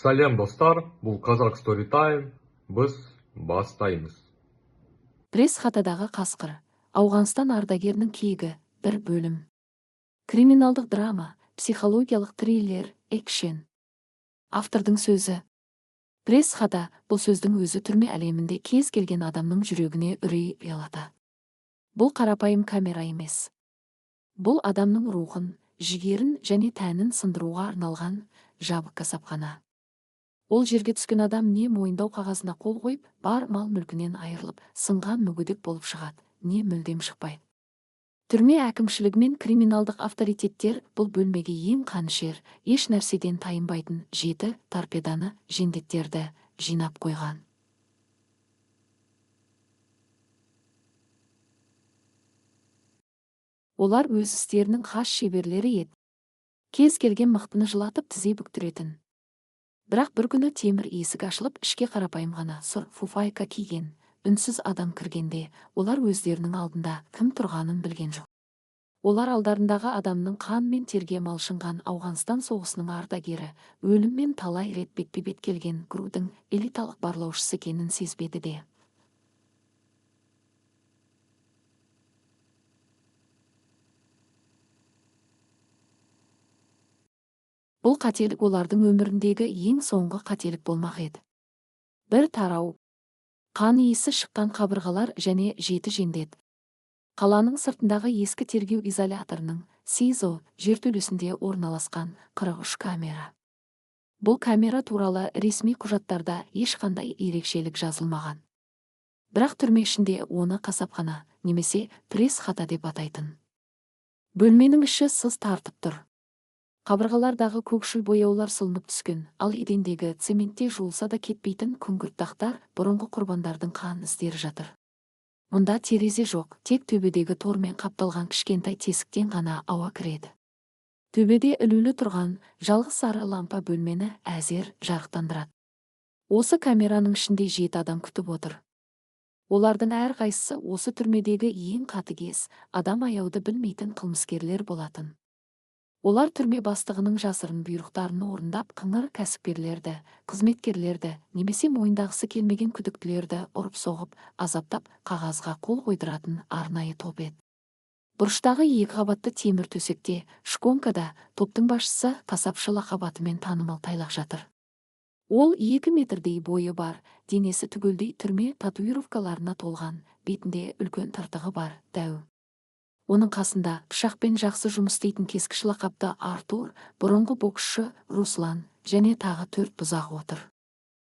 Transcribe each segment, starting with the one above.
Сәлем достар, бұл Қазақ Story Time, біз бастаймыз. Пресс-хатадағы қасқыр. Ауғанстан ардагерінің кегі. бір бөлім. Криминалдық драма, психологиялық триллер, экшен. Автордың сөзі. Пресс-хата бұл сөздің өзі түрме әлемінде кез келген адамның жүрегіне үрей ұялата. Бұл қарапайым камера емес. Бұл адамның рухын, жігерін және тәнін сындыруға арналған жабық қасапхана. Ол жерге түскен адам не мойындау қағазына қол қойып, бар мал мүлкінен айырылып, сынған мүгедек болып шығады, не мүлдем шықпайды. Түрме әкімшілігі мен криминалдық авторитеттер бұл бөлмеге ең қанішер, еш нәрседен тайынбайтын 7 торпеданы, жендеттерді жинап қойған. Олар өз істерінің хас шеберлері еді. Кез келген мықтыны жылатып тізе бүктіретін. Бірақ бір күні темір есік ашылып, ішке қарапайым ғана сұр фуфайка киген, үнсіз адам кіргенде, олар өздерінің алдында кім тұрғанын білген жоқ. Олар алдарындағы адамның қан мен терге малшынған Ауғанстан соғысының ардагері, өліммен талай рет бетпе-бет келген ГРУ-дың элиталық барлаушысы екенін сезбеді де. Бұл қателік олардың өміріндегі ең соңғы қателік болмақ еді. Бір тарау, қан иісі шыққан қабырғалар және 7 жендет. Қаланың сыртындағы ескі тергеу изоляторының СИЗО жертөлесінде орналасқан 43 камера. Бұл камера туралы ресми құжаттарда ешқандай ерекшелік жазылмаған. Бірақ түрме ішінде оны қасапхана немесе пресс-хата деп атайтын. Бөлменің іші сыз тартып тұр. Қабырғалардағы көкшіл бояулар сылынып түскен, ал едендегі цементте жуылса да кетпейтін күңгірт тақтар бұрынғы құрбандардың қан іздері жатыр. Мұнда терезе жоқ, тек төбедегі тормен қапталған кішкентай тесіктен ғана ауа кіреді. Төбеде ілулі тұрған жалғыз сары лампа бөлмені әзер жарықтандырады. Осы камераның ішінде 7 адам күтіп отыр. Олардың әрқайсысы осы түрмедегі ең қатыгез, адам аяуды білмейтін қылмыскерлер болатын. Олар түрме бастығының жасырын бұйрықтарын орындап, қыңыр кәсіпкерлерді, қызметкерлерді, немесе мойындағысы келмеген күдіктілерді ұрып-соғып, азаптап, қағазға қол қойдыратын арнайы топ еді. Бұрыштағы 2 қабатты темір төсекте, шконкада топтың басшысы қасапшы лақабатымен танымал тайлақ жатыр. Ол 2 метрдей бойы бар, денесі түгелдей түрме татуировкаларына толған, бетінде үлкен тыртығы бар, дәу. Оның қасында пышақпен жақсы жұмыс істейтін кескіш лақапты Артур, бұрынғы боксшы Руслан және тағы 4 бұзақ отыр.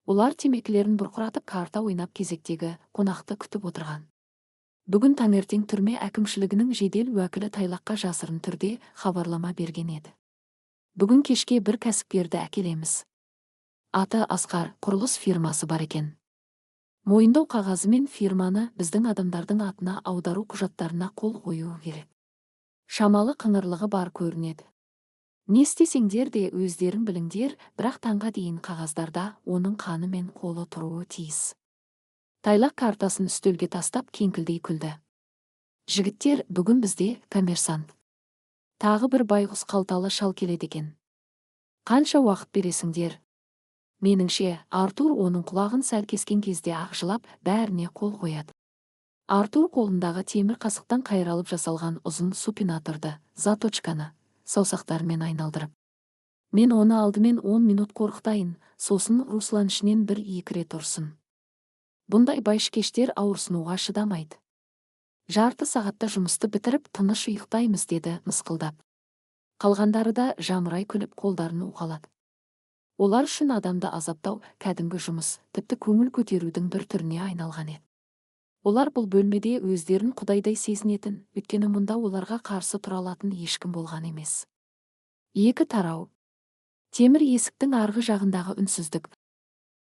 Олар темекілерін бұрқыратып карта ойнап кезектегі қонақты күтіп отырған. Бүгін таңертең түрме әкімшілігінің жедел уәкілі тайлаққа жасырын түрде хабарлама берген еді. Бүгін кешке бір кәсіпкерді әкелеміз. Аты Асқар, құрылыс фирмасы бар екен. Мойындау қағазы мен фирманы біздің адамдардың атына аудару құжаттарына қол қою керек. Шамалы қыңырлығы бар көрінеді. Не істесеңдер де өздерің біліңдер, бірақ таңға дейін қағаздарда оның қаны мен қолы тұруы тиіс. Тайлақ картасын үстелге тастап кеңкілдей күлді. Жігіттер, бүгін бізде коммерсант. Тағы бір байғұс қалталы шал келеді екен. Қанша уақыт бересіңдер? Меніңше, Артур оның құлағын сәл кескен кезде ақшылап, бәріне қол қояды. Артур қолындағы темір қасықтан қайралып жасалған ұзын супинаторды, заточканы, саусақтарымен айналдырып. Мен оны алдымен 10 минут қорқытайын, сосын Руслан ішінен 1-2 рет ұрсын. Бұндай байшыкештер ауырсынуға шыдамайды. Жарты сағатта жұмысты бітіріп, тыныш ұйықтаймыз, деді мысқылдап. Қалғандары да жамырай күліп қолдарын уқалады. Олар үшін адамды азаптау кәдімгі жұмыс, тіпті көңіл көтерудің бір түріне айналған еді. Олар бұл бөлмеде өздерін құдайдай сезінетін, өйткені мұнда оларға қарсы тұра алатын ешкім болған емес. 2 тарау. Темір есіктің арғы жағындағы үнсіздік.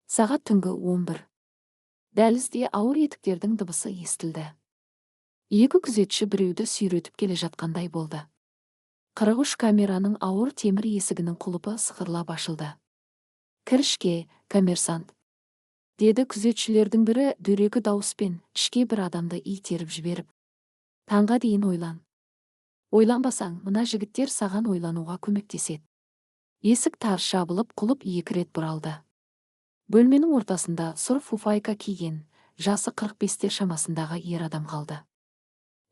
Сағат түнгі 11. Дәлізде ауыр етіктердің дыбысы естілді. 2 күзетші біреуді сүйретіп келе жатқандай болды. 43 камераның ауыр темір есігінің құлыпы сықырлап ашылды. Кірішке, коммерсант, деді күзетшілердің бірі дөрекі дауыспен, ішке бір адамды итеріп жіберіп. Таңға дейін ойлан. Ойланбасаң, мына жігіттер саған ойлануға көмектеседі. Есік тарс жабылып, құлып 2 рет бұралды. Бөлменің ортасында сұр фуфайка киген, жасы 45-тер шамасындағы ер адам қалды.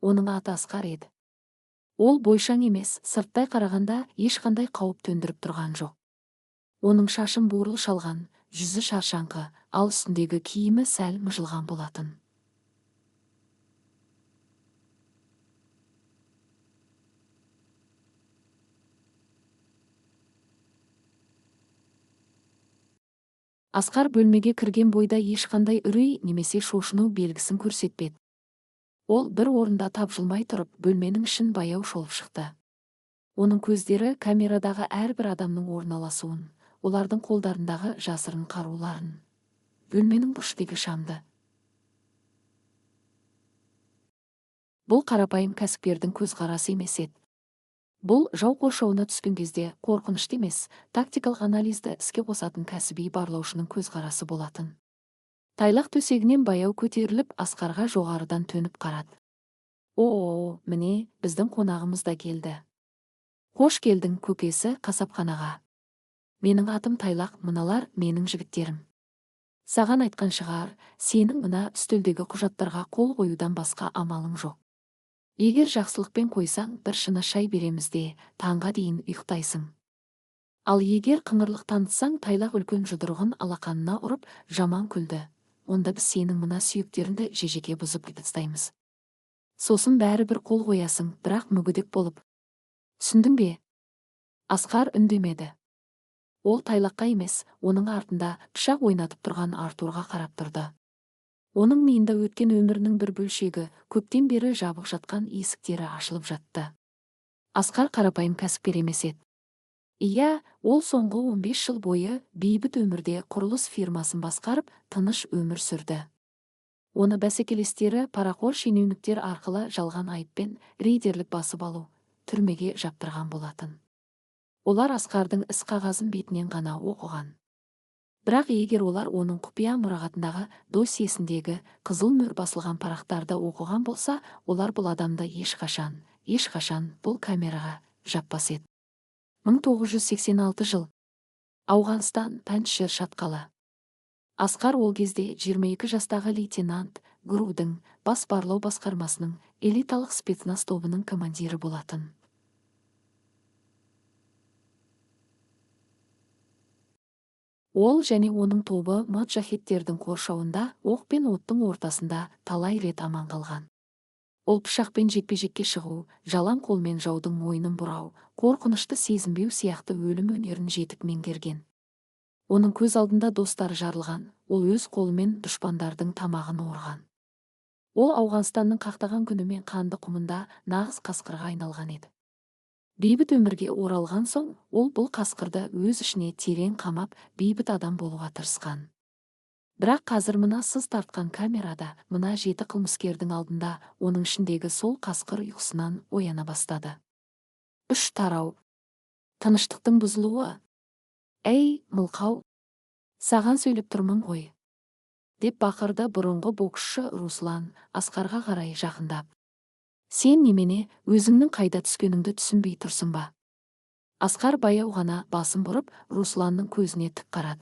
Оның аты Асқар еді. Ол бойшаң емес, сырттай қарағанда ешқандай қауіп төндіріп тұрған жоқ. Оның шашын бурыл шалған, жүзі шаршаңқы, ал үстіндегі киімі сәл мыжылған болатын. Асқар бөлмеге кірген бойда ешқандай үрей немесе шошыну белгісін көрсетпеді. Ол бір орында тапжылмай тұрып, бөлменің ішін баяу шолып шықты. Оның көздері камерадағы әрбір адамның орналасуын, олардың қолдарындағы жасырын қаруларын, бөлменің бұрыштегі шамды. Бұл қарапайым кәсіпкердің көзқарасы емес еді. Бұл жау қоршауына түскен кезде қорқынышты емес, тактикалық анализді іске қосатын кәсіби барлаушының көзқарасы болатын. Тайлақ төсегінен баяу көтеріліп, Асқарға жоғарыдан төніп қарады. О, міне, біздің қонағымыз да келді. Қош келдің, көкесі, қасапханаға. Менің атым Тайлақ, мыналар менің жігіттерім. Саған айтқан шығар, сенің мына үстелдегі құжаттарға қол қоюдан басқа амалың жоқ. Егер жақсылықпен қойсаң, бір шыны шай береміз де, таңға дейін ұйықтайсың. Ал егер қыңырлық танытсаң, Тайлақ үлкен жұдырығын алақанына ұрып, жаман күлді. Онда біз сенің мына сүйектеріңді жежеге бұзып тастаймыз. Сосын бәрібір қол қоясың, бірақ мүгедек болып. Түсіндің бе? Асқар үндемеді. Ол Тайлаққа емес, оның артында пышақ ойнатып тұрған Артурға қарап тұрды. Оның миында өткен өмірінің бір бөлшегі, көптен бері жабық жатқан есіктері ашылып жатты. Асқар қарапайым кәсіпкер емес еді. Иә, ол соңғы 15 жыл бойы бейбіт өмірде құрылыс фирмасын басқарып, тыныш өмір сүрді. Оны бәсекелестері парақор шенеуніктер арқылы жалған айыппен рейдерлік басып алу, түрмеге жаптырған болатын. Олар Асқардың іс қағазын бетінен ғана оқыған. Бірақ егер олар оның құпия мұрағатындағы досьесіндегі қызыл мөр басылған парақтарды оқыған болса, олар бұл адамды ешқашан бұл камераға жаппас еді. 1986 жыл. Ауғанстан, Пәншер шатқалы. Асқар ол кезде 22 жастағы лейтенант ГРУ-дың бас барлау басқармасының элиталық спецназ тобының командирі болатын. Ол және оның тобы маджахеттердің қоршауында, оқ пен оттың ортасында талай рет аман қалған. Ол пышақпен жекпе-жекке шығу, жалаң қолмен жаудың мойнын бұрау, қорқынышты сезінбеу сияқты өлім өнерін жетік меңгерген. Оның көз алдында достары жарылған, ол өз қолымен дұшпандардың тамағын орған. Ол Ауғанстанның қақтаған күнімен қанды құмында нағыз қасқырға айналған еді. Бейбіт өмірге оралған соң, ол бұл қасқырды өз ішіне терең қамап, бейбіт адам болуға тырысқан. Бірақ қазір мына сыз тартқан камерада, мына 7 қылмыскердің алдында, оның ішіндегі сол қасқыр ұйқысынан ояна бастады. 3 тарау. Тыныштықтың бұзылуы. Әй, мылқау, саған сөйлеп тұрмын ғой, деп бақырды бұрынғы боксшы Руслан, Асқарға қарай жақындап. Сен немене, өзіңнің қайда түскеніңді түсінбей тұрсың ба? Асқар баяу ғана басын бұрып, Русланның көзіне тік қарады.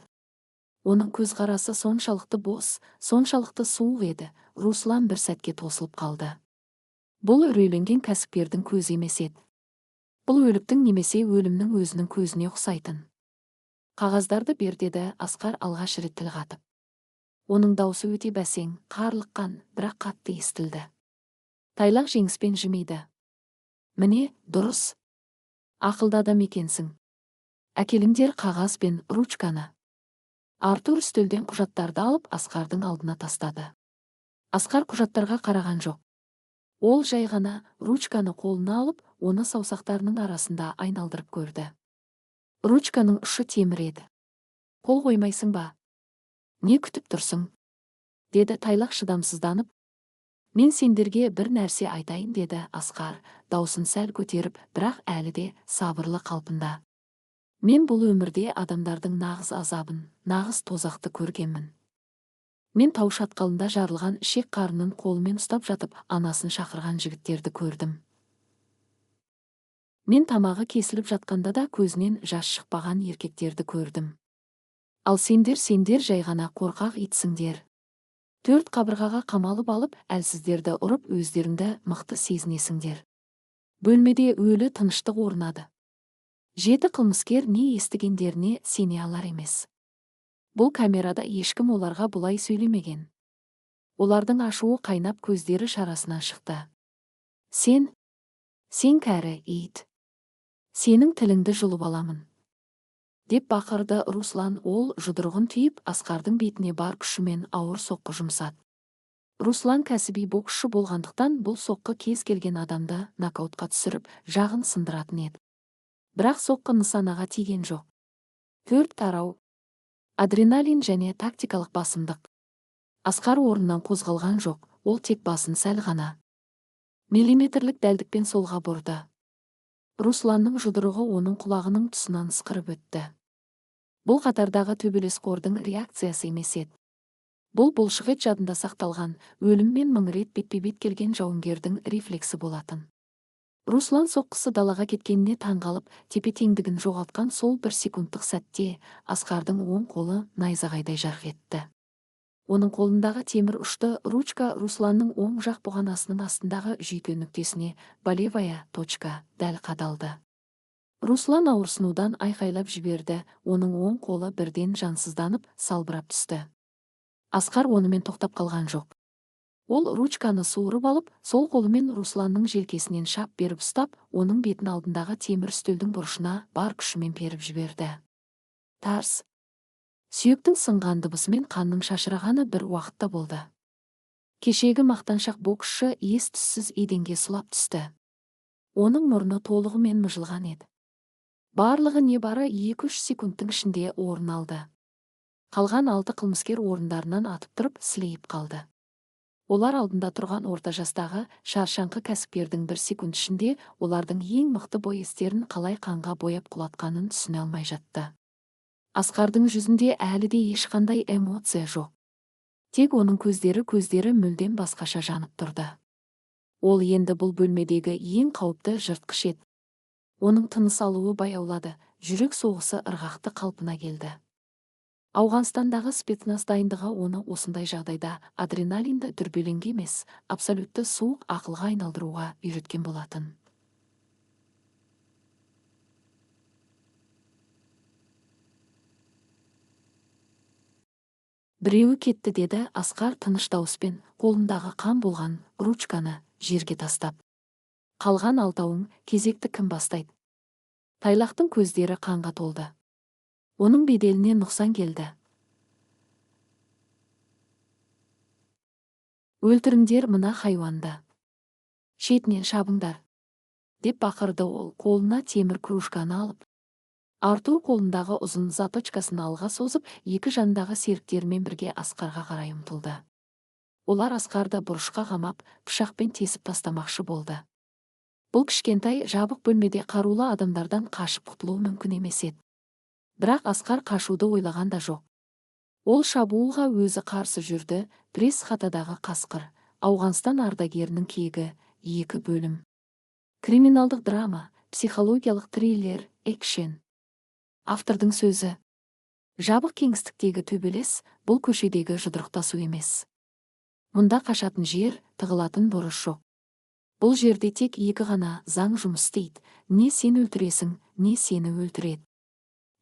Оның көзқарасы соншалықты бос, соншалықты суық еді, Руслан бір сәтке тосылып қалды. Бұл үрейленген кәсіпкердің көзі емес еді. Бұл өліктің немесе өлімнің өзінің көзіне ұқсайтын. Қағаздарды бер, деді Асқар алғаш рет тіл қатып. Оның даусы өте бәсең, қарлыққан, бірақ қатты естілді. Тайлақ жеңіспен жымиды. Міне, дұрыс. Ақылды адам екенсің. Әкеліңдер қағаз бен ручканы. Артур үстелден құжаттарды алып Асқардың алдына тастады. Асқар құжаттарға қараған жоқ. Ол жай ғана ручканы қолына алып, оны саусақтарының арасында айналдырып көрді. Ручканың ұшы темір еді. Қол қоймайсың ба? Не күтіп тұрсың? Деді Тайлақ шыдамсызданып. Мен сендерге бір нәрсе айтайын, деді Асқар, даусын сәл көтеріп, бірақ әлі де сабырлы қалпында. Мен бұл өмірде адамдардың нағыз азабын, нағыз тозақты көргенмін. Мен тау шатқалында жарылған ішек қарынын қолымен ұстап жатып, анасын шақырған жігіттерді көрдім. Мен тамағы кесіліп жатқанда да көзінен жас шықпаған еркектерді көрдім. Ал сендер жай ғана қорқақ итсіңдер. 4 қабырғаға қамалып алып, әлсіздерді ұрып, өздеріңді мықты сезінесіңдер. Бөлмеде өлі тыныштық орнады. 7 қылмыскер не естігендеріне сене алар емес. Бұл камерада ешкім оларға бұлай сөйлемеген. Олардың ашуы қайнап, көздері шарасынан шықты. Сен кәрі ит. Сенің тіліңді жұлып аламын. Деп бақырды Руслан. Ол жұдырығын түйіп, Асқардың бетіне бар күшімен ауыр соққы жұмсады. Руслан кәсіби боксшы болғандықтан бұл соққы кез келген адамды нокаутқа түсіріп, жағын сындыратын еді. Бірақ соққы нысанаға тиген жоқ. 4 тарау. Адреналин және тактикалық басымдық. Асқар орнынан қозғалған жоқ, ол тек басын сәл ғана миллиметрлік дәлдікпен солға бұрды. Русланның жұдырығы оның құлағының тұсынан ысқырып өтті. Бұл қатардағы төбелес қордың реакциясы емес еді. Бұл бұлшықет жадында сақталған, өліммен 1000 рет бетпе-бет келген жауынгердің рефлексі болатын. Руслан соққысы далаға кеткеніне таңғалып, тепе-теңдігін жоғалтқан сол 1 секундтық сәтте Асқардың оң қолы найзағайдай жарқ етті. Оның қолындағы темір ұшты ручка Русланның оң жақ бұғанасының астындағы жүйке нүктесіне, болевая точка, дәл қадалды. Руслан ауырсынудан айқайлап жіберді, оның оң қолы бірден жансызданып, салбырап түсті. Асқар онымен тоқтап қалған жоқ. Ол ручканы суырып алып, сол қолымен Русланның желкесінен шап беріп ұстап, оның бетін алдындағы темір үстелдің бұрышына бар күшімен періп жіберді. Тарс. Сүйектің сынған дыбысымен қанның шашырағаны бір уақытта болды. Кешегі мақтаншақ боксшы ес-түссіз еденге сұлап түсті. Оның мұрны толығымен мыжылған еді. Барлығы небары 2-3 секундтың ішінде орын алды. Қалған 6 қылмыскер орындарынан атып тұрып сілейіп қалды. Олар алдында тұрған орта жастағы шаршаңқы кәсіпкердің 1 секунд ішінде олардың ең мықты бой естерін қалай қанға бояп құлатқанын түсіне алмай жатты. Асқардың жүзінде әлі де ешқандай эмоция жоқ. Тек оның көздері мүлдем басқаша жанып тұрды. Ол енді бұл бөлмедегі ең қауіпті жыртқыш еді. Оның тыныс алуы баяулады, жүрек соғысы ырғақты қалпына келді. Ауғанстандағы спецназ дайындығы оны осындай жағдайда адреналинді дүрбелеңге емес, абсолютті суық ақылға айналдыруға үйреткен болатын. Біреуі кетті, деді Асқар тыныш дауыспен, қолындағы қан болған ручканы жерге тастап. Қалған 6-ың кезекті кім бастайды? Тайлақтың көздері қанға толды. Оның беделіне нұқсан келді. Өлтіріңдер мына хайуанды. Шетінен шабыңдар. Деп бақырды ол, қолына темір кружканы алып. Артур қолындағы ұзын заточкасын алға созып, екі жандағы серіктерімен бірге Асқарға қарай ұмтылды. Олар Асқарды бұрышқа қамап, пышақпен тесіп тастамақшы болды. Бұл кішкентай жабық бөлмеде қарулы адамдардан қашып құтылу мүмкін емес еді. Бірақ Асқар қашуды ойлаған да жоқ. Ол шабуылға өзі қарсы жүрді. Пресс хатадағы қасқыр, Ауғанстан ардагерінің кегі, 2 бөлім. Криминалдық драма, психологиялық триллер, экшен. Автордың сөзі. Жабық кеңістіктегі төбелес, бұл көшедегі жұдырықтасу емес. Мұнда қашатын жер, тығылатын бұрыш жоқ. Бұл жерде тек 2 ғана заң жұмыс істейді. Не сен өлтіресің, не сені өлтіреді.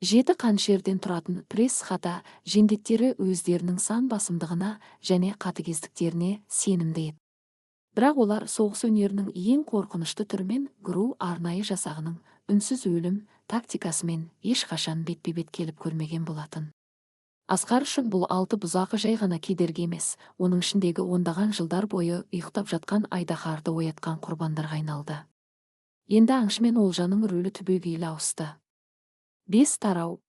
7 қаншерден тұратын пресс хата жендеттері өздерінің сан басымдығына және қатыгездіктеріне сенімді еді. Бірақ олар соғыс өнерінің ең қорқынышты түрімен ГРУ арнайы жасағының үнсіз өлім тактикасымен ешқашан бетпе-бет келіп көрмеген болатын. Асқар үшін бұл 6 бұзақы жай ғана кедергі емес, оның ішіндегі ондаған жылдар бойы ұйықтап жатқан айдаһарды оятқан құрбандарға айналды. Енді аңшы мен олжаның рөлі түбегейлі ауысты. 5 тарау.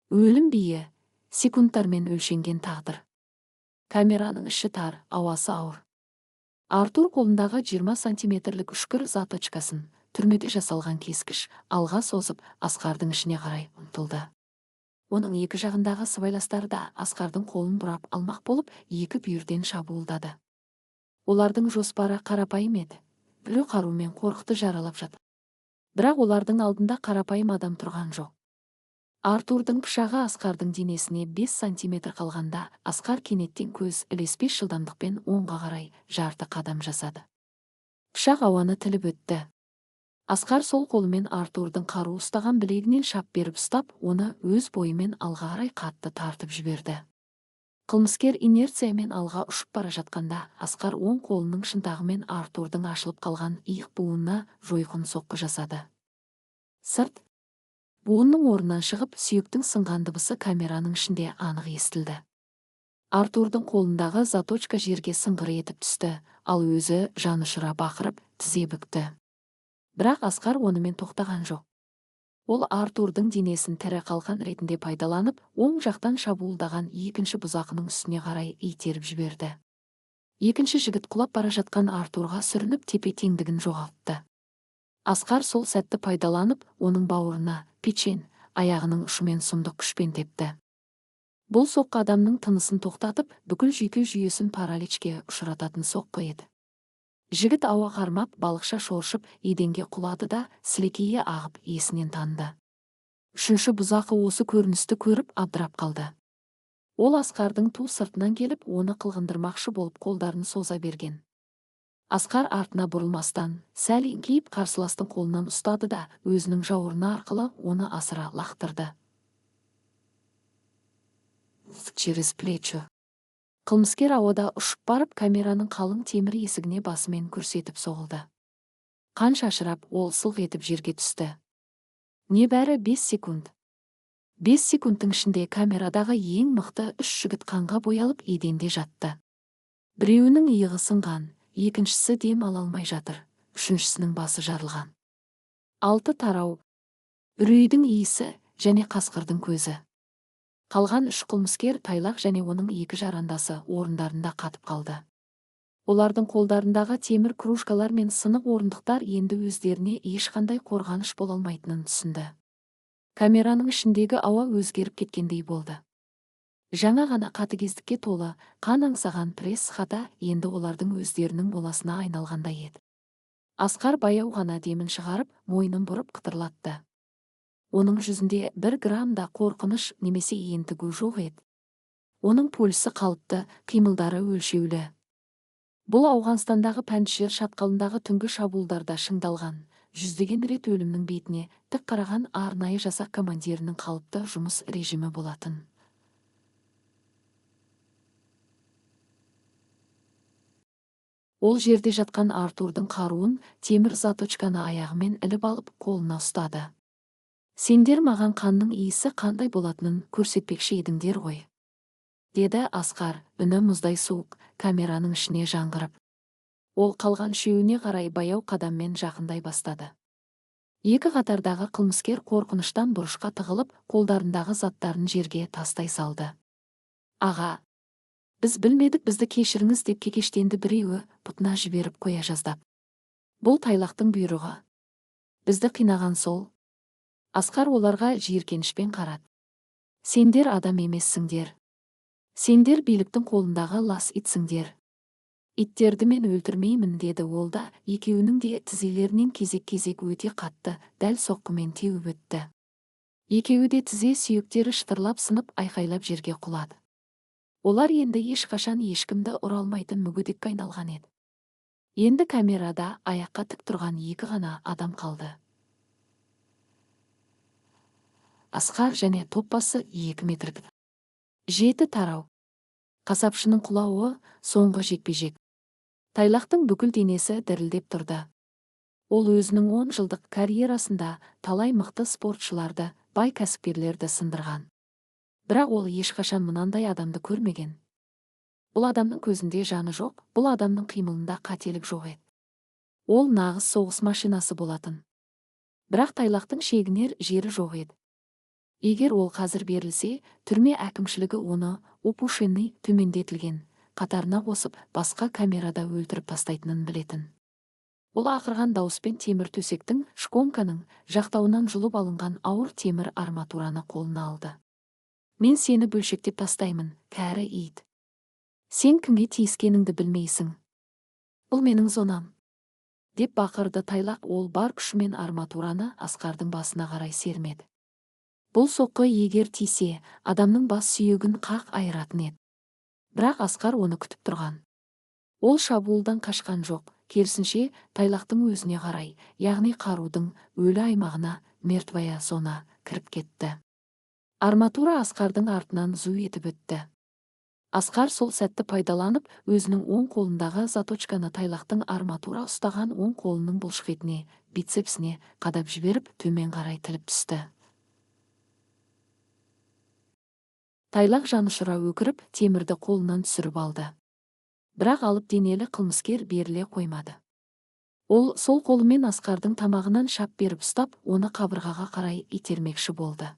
Өлім биі, секундтармен өлшенген тағдыр. Камераның іші тар, ауасы ауыр. Артур қолындағы 20 сантиметрлік үшкір заточкасын, түрмеде жасалған кескіш, алға созып, Асқардың ішіне қарай ұмтылды. Оның екі жағындағы сыбайластар да Асқардың қолын бұрап алмақ болып, 2 бүйірден шабуылдады. Олардың жоспары қарапайым еді. Біреу қарумен қорықты жаралап жатыр. Бірақ олардың алдында қарапайым адам тұрған жоқ. Артурдың пышағы Асқардың денесіне 5 сантиметр қалғанда, Асқар кенеттен көз ілеспес жылдамдықпен оңға қарай жарты қадам жасады. Пышақ ауаны тіліп өтті. Асқар сол қолымен Артурдың қару ұстаған білегінен шап беріп ұстап, оны өз бойымен алға қарай қатты тартып жіберді. Қылмыскер инерциямен алға ұшып бара жатқанда, Асқар оң қолының шынтағымен Артурдың ашылып қалған иық буынына жойқын соққы жасады. Сырт буынның орнынан шығып, сүйектің сынған дыбысы камераның ішінде анық естілді. Артурдың қолындағы заточка жерге сыңғыр етіп түсті, ал өзі жанұшыра бақырып, тізе бүкті. Бірақ Асқар онымен тоқтаған жоқ. Ол Артурдың денесін тірі қалқан ретінде пайдаланып, оң жақтан шабуылдаған екінші бұзақының үстіне қарай итеріп жіберді. Екінші жігіт құлап бара жатқан Артурға сүрініп тепе-теңдігін жоғалтты. Асқар сол сәтті пайдаланып, оның бауырына, печен, аяғының ұшымен сұмдық күшпен тепті. Бұл соққы адамның тынысын тоқтатып, бүкіл жүйке жүйесін параличке ұшырататын соққы еді. Жігіт ауа қармап, балықша шоршып, еденге құлады да, сілекейі ағып, есінен танды. Үшінші бұзақы осы көріністі көріп абдырап қалды. Ол Асқардың ту сыртынан келіп, оны қылғындырмақшы болып қолдарын соза берген. Асқар артына бұрылмастан, сәл еңкейіп қарсыластың қолынан ұстады да, өзінің жауырыны арқылы оны асыра лақтырды. Через плечо. Қылмыскер ауада ұшып барып, камераның қалың темір есігіне басымен көрсетіп соғылды. Қан шашырап, ол сылқ етіп жерге түсті. Небәрі 5 секунд. 5 секундтың ішінде камерадағы ең мықты 3 жігіт қанға боялып еденде жатты. Біреуінің иығы сынған, екіншісі дем ала алмай жатыр, үшіншісінің басы жарылған. 6 тарау, үрейдің иісі және қасқырдың көзі. Қалған 3 қылмыскер, тайлақ және оның 2 жарандасы орындарында қатып қалды. Олардың қолдарындағы темір кружкалар мен сынық орындықтар енді өздеріне ешқандай қорғаныш бола алмайтынын түсінді. Камераның ішіндегі ауа өзгеріп кеткендей болды. Жаңа ғана қатыгездікке толы, қан аңсаған пресс-хата енді олардың өздерінің боласына айналғандай еді. Асқар баяу ғана демін шығарып, мойнын бұрып қытырлатты. Оның жүзінде 1 грамм да қорқыныш немесе ентігу жоқ еді. Оның пульсы қалыпты, қимылдары өлшеулі. Бұл Ауғанстандағы Пәнджшер шатқалындағы түнгі шабуылдарда шыңдалған, жүздеген рет өлімнің бетіне тік қараған арнайы жасақ командирінің қалыпты жұмыс режимі болатын. Ол жерде жатқан Артурдың қаруын, темір заточканы аяғымен іліп алып, қолына ұстады. Сендер маған қанның иісі қандай болатынын көрсетпекші едіңдер ғой, деді Асқар, үні мұздай суық, камераның ішіне жаңғырып. Ол қалған үшеуіне қарай баяу қадаммен жақындай бастады. 2 қатардағы қылмыскер қорқыныштан бұрышқа тығылып, қолдарындағы заттарын жерге тастай салды. Аға, біз білмедік, бізді кешіріңіз деп кекештенді біреуі, пұтына жіберіп қоя жаздап. Бұл тайлақтың бұйрығы. Бізді қинаған сол. Асқар оларға жиіркенішпен қарады. Сендер адам емессіңдер. Сендер биліктің қолындағы лас итсіңдер. Иттерді мен өлтірмеймін, деді ол да, екеуінің де тізелерінен кезек-кезек өте қатты, дәл соққымен теуіп өтті. Екеуі де тізе сүйектері шытырлап сынып, айқайлап жерге құлады. Олар енді ешқашан ешкімді ұра алмайтын мүгедекке айналған еді. Енді камерада аяққа тік тұрған 2 ғана адам қалды. Асқар және топбасы 2 метр. 7 тарау. Қасапшының құлауы, соңғы жекпе-жек. Тайлақтың бүкіл денесі дірілдеп тұрды. Ол өзінің 10 жылдық карьерасында талай мықты спортшыларды, бай кәсіпкерлерді сындырған. Бірақ ол ешқашан мынандай адамды көрмеген. Бұл адамның көзінде жаны жоқ, бұл адамның қимылында қателік жоқ еді. Ол нағыз соғыс машинасы болатын. Бірақ тайлақтың шегінер жері жоқ еді. Егер ол қазір берілсе, түрме әкімшілігі оны опушенный төмендетілген қатарына қосып, басқа камерада өлтіріп тастайтынын білетін. Ол ақырған дауыспен темір төсектің, шконканың жақтауынан жұлып алынған ауыр темір арматураны қолына алды. Мен сені бөлшектеп тастаймын, кәрі ит. Сен кімге тиіскеніңді білмейсің. Бұл менің зонам. деп бақырды Тайлақ. Ол бар күшімен арматураны Асқардың басына қарай сермеді. Бұл соққы егер тисе, адамның бас сүйегін қақ айыратын еді. Бірақ Асқар оны күтіп тұрған. Ол шабуылдан қашқан жоқ, керісінше Тайлақтың өзіне қарай, яғни қарудың өлі аймағына, мертвая зона кіріп кетті. Арматура Асқардың артынан зу етіп өтті. Асқар сол сәтті пайдаланып, өзінің оң қолындағы заточканы Тайлақтың арматура ұстаған оң қолының бұлшықетіне, бицепсіне қадап жіберіп, төмен қарай тіліп түсті. Тайлақ жанұшыра өкіріп, темірді қолынан түсіріп алды. Бірақ алып денелі қылмыскер беріле қоймады. Ол сол қолымен Асқардың тамағынан шап беріп ұстап, оны қабырғаға қарай итермекші болды.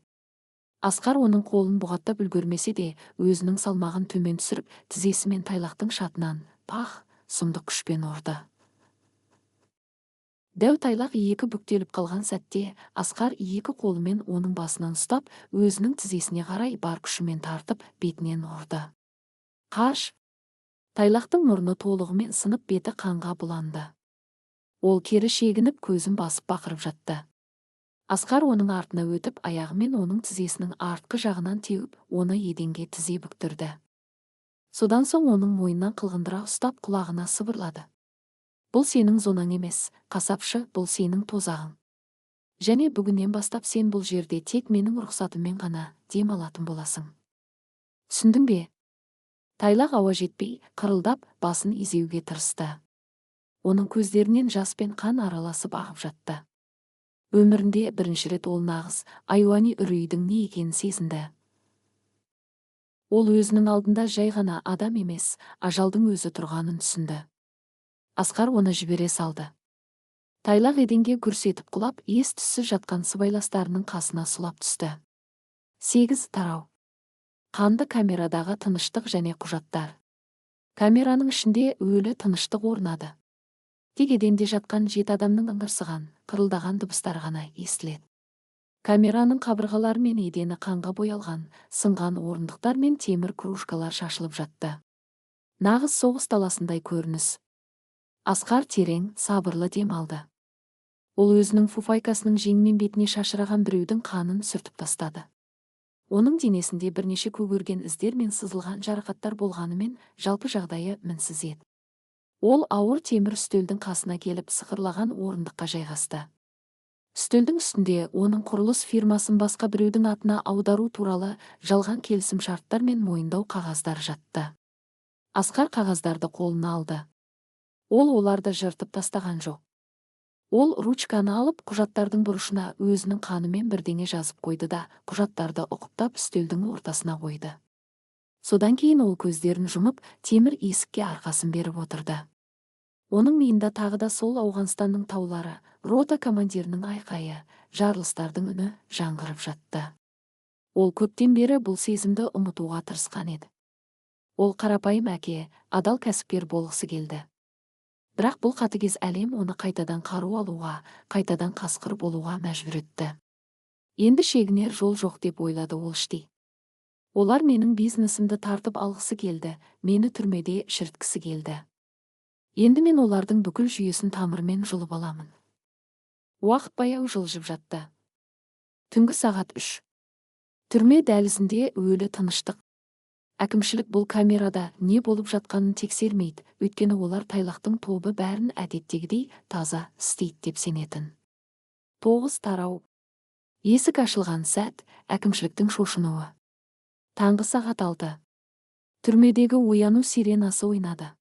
Асқар оның қолын бұғаттап үлгермесе де, өзінің салмағын төмен түсіріп, тізесімен Тайлақтың шатынан пах, сұмдық күшпен ұрды. Дәу Тайлақ екі бүктеліп қалған сәтте, Асқар екі қолымен оның басынан ұстап, өзінің тізесіне қарай бар күшімен тартып, бетінен ұрды. Қаш! Тайлақтың мұрны толығымен сынып, беті қанға бұланды. Ол кері шегініп, көзін басып бақырып жатты. Асқар оның артына өтіп, аяғымен оның тізесінің артқы жағынан теуіп, оны еденге тізе бүктірді. Содан соң оның мойнынан қылғындыра ұстап, құлағына сыбырлады. Бұл сенің зонаң емес, қасапшы, бұл сенің тозағың. Және бүгіннен бастап сен бұл жерде тек менің рұқсатыммен ғана дем алатын боласың. Түсіндің бе? Тайлақ ауа жетпей, қырылдап, басын изеуге тырысты. Оның көздерінен жас пен қан араласып ағып жатты. Өмірінде бірінші рет ол нағыз айуани үрейдің не екенін сезінді. Ол өзінің алдында жай ғана адам емес, ажалдың өзі тұрғанын түсінді. Асқар оны жібере салды. Тайлақ еденге гүрс етіп құлап, ес-түссіз жатқан сыбайластарының қасына сұлап түсті. 8 тарау. Қанды камерадағы тыныштық және құжаттар. Камераның ішінде өлі тыныштық орнады. Тек еденде жатқан 7 адамның ыңырсыған, қырылдаған дыбыстары ғана естіледі. Камераның қабырғалары мен едені қанға боялған, сынған орындықтар мен темір кружкалар шашылып жатты. Нағыз соғыс даласындай көрініс. Асқар терең, сабырлы дем алды. Ол өзінің фуфайкасының жеңмен бетіне шашыраған біреудің қанын сүртіп тастады. Оның денесінде бірнеше көгерген іздер мен сызылған жарақаттар болғанымен, жалпы жағдайы мінсіз еді. Ол ауыр темір үстелдің қасына келіп, сықырлаған орындыққа жайғасты. Үстелдің үстінде оның құрылыс фирмасын басқа біреудің атына аудару туралы жалған келісім шарттар мен мойындау қағаздары жатты. Асқар қағаздарды қолына алды. Ол оларды жыртып тастаған жоқ. Ол ручканы алып, құжаттардың бұрышына өзінің қанымен бірдеңе жазып қойды да, құжаттарды ұқыптап үстелдің ортасына қойды. Содан кейін ол көздерін жұмып, темір есікке арқасын беріп отырды. Оның миында тағы да сол Ауғанстанның таулары, рота командирінің айқайы, жарылыстардың үні жаңғырып жатты. Ол көптен бері бұл сезімді ұмытуға тырысқан еді. Ол қарапайым әке, адал кәсіпкер болғысы келді. Бірақ бұл қатыгез әлем оны қайтадан қару алуға, қайтадан қасқыр болуға мәжбүр етті. Енді шегінер жол жоқ деп ойлады ол іштей. Олар менің бизнесімді тартып алғысы келді, мені түрмеде шіріткісі келді. Енді мен олардың бүкіл жүйесін тамырмен жұлып аламын. Уақыт баяу жылжып жатты. Түнгі сағат 3. Түрме дәлізінде өлі тыныштық. Әкімшілік бұл камерада не болып жатқанын тексермейді, өйткені олар Тайлақтың тобы бәрін әдеттегідей таза істейді деп сенетін. 9 тарау. Есік ашылған сәт, әкімшіліктің шошынуы. Таңғы сағат 6. Түрмедегі ояну сиренасы ойнады.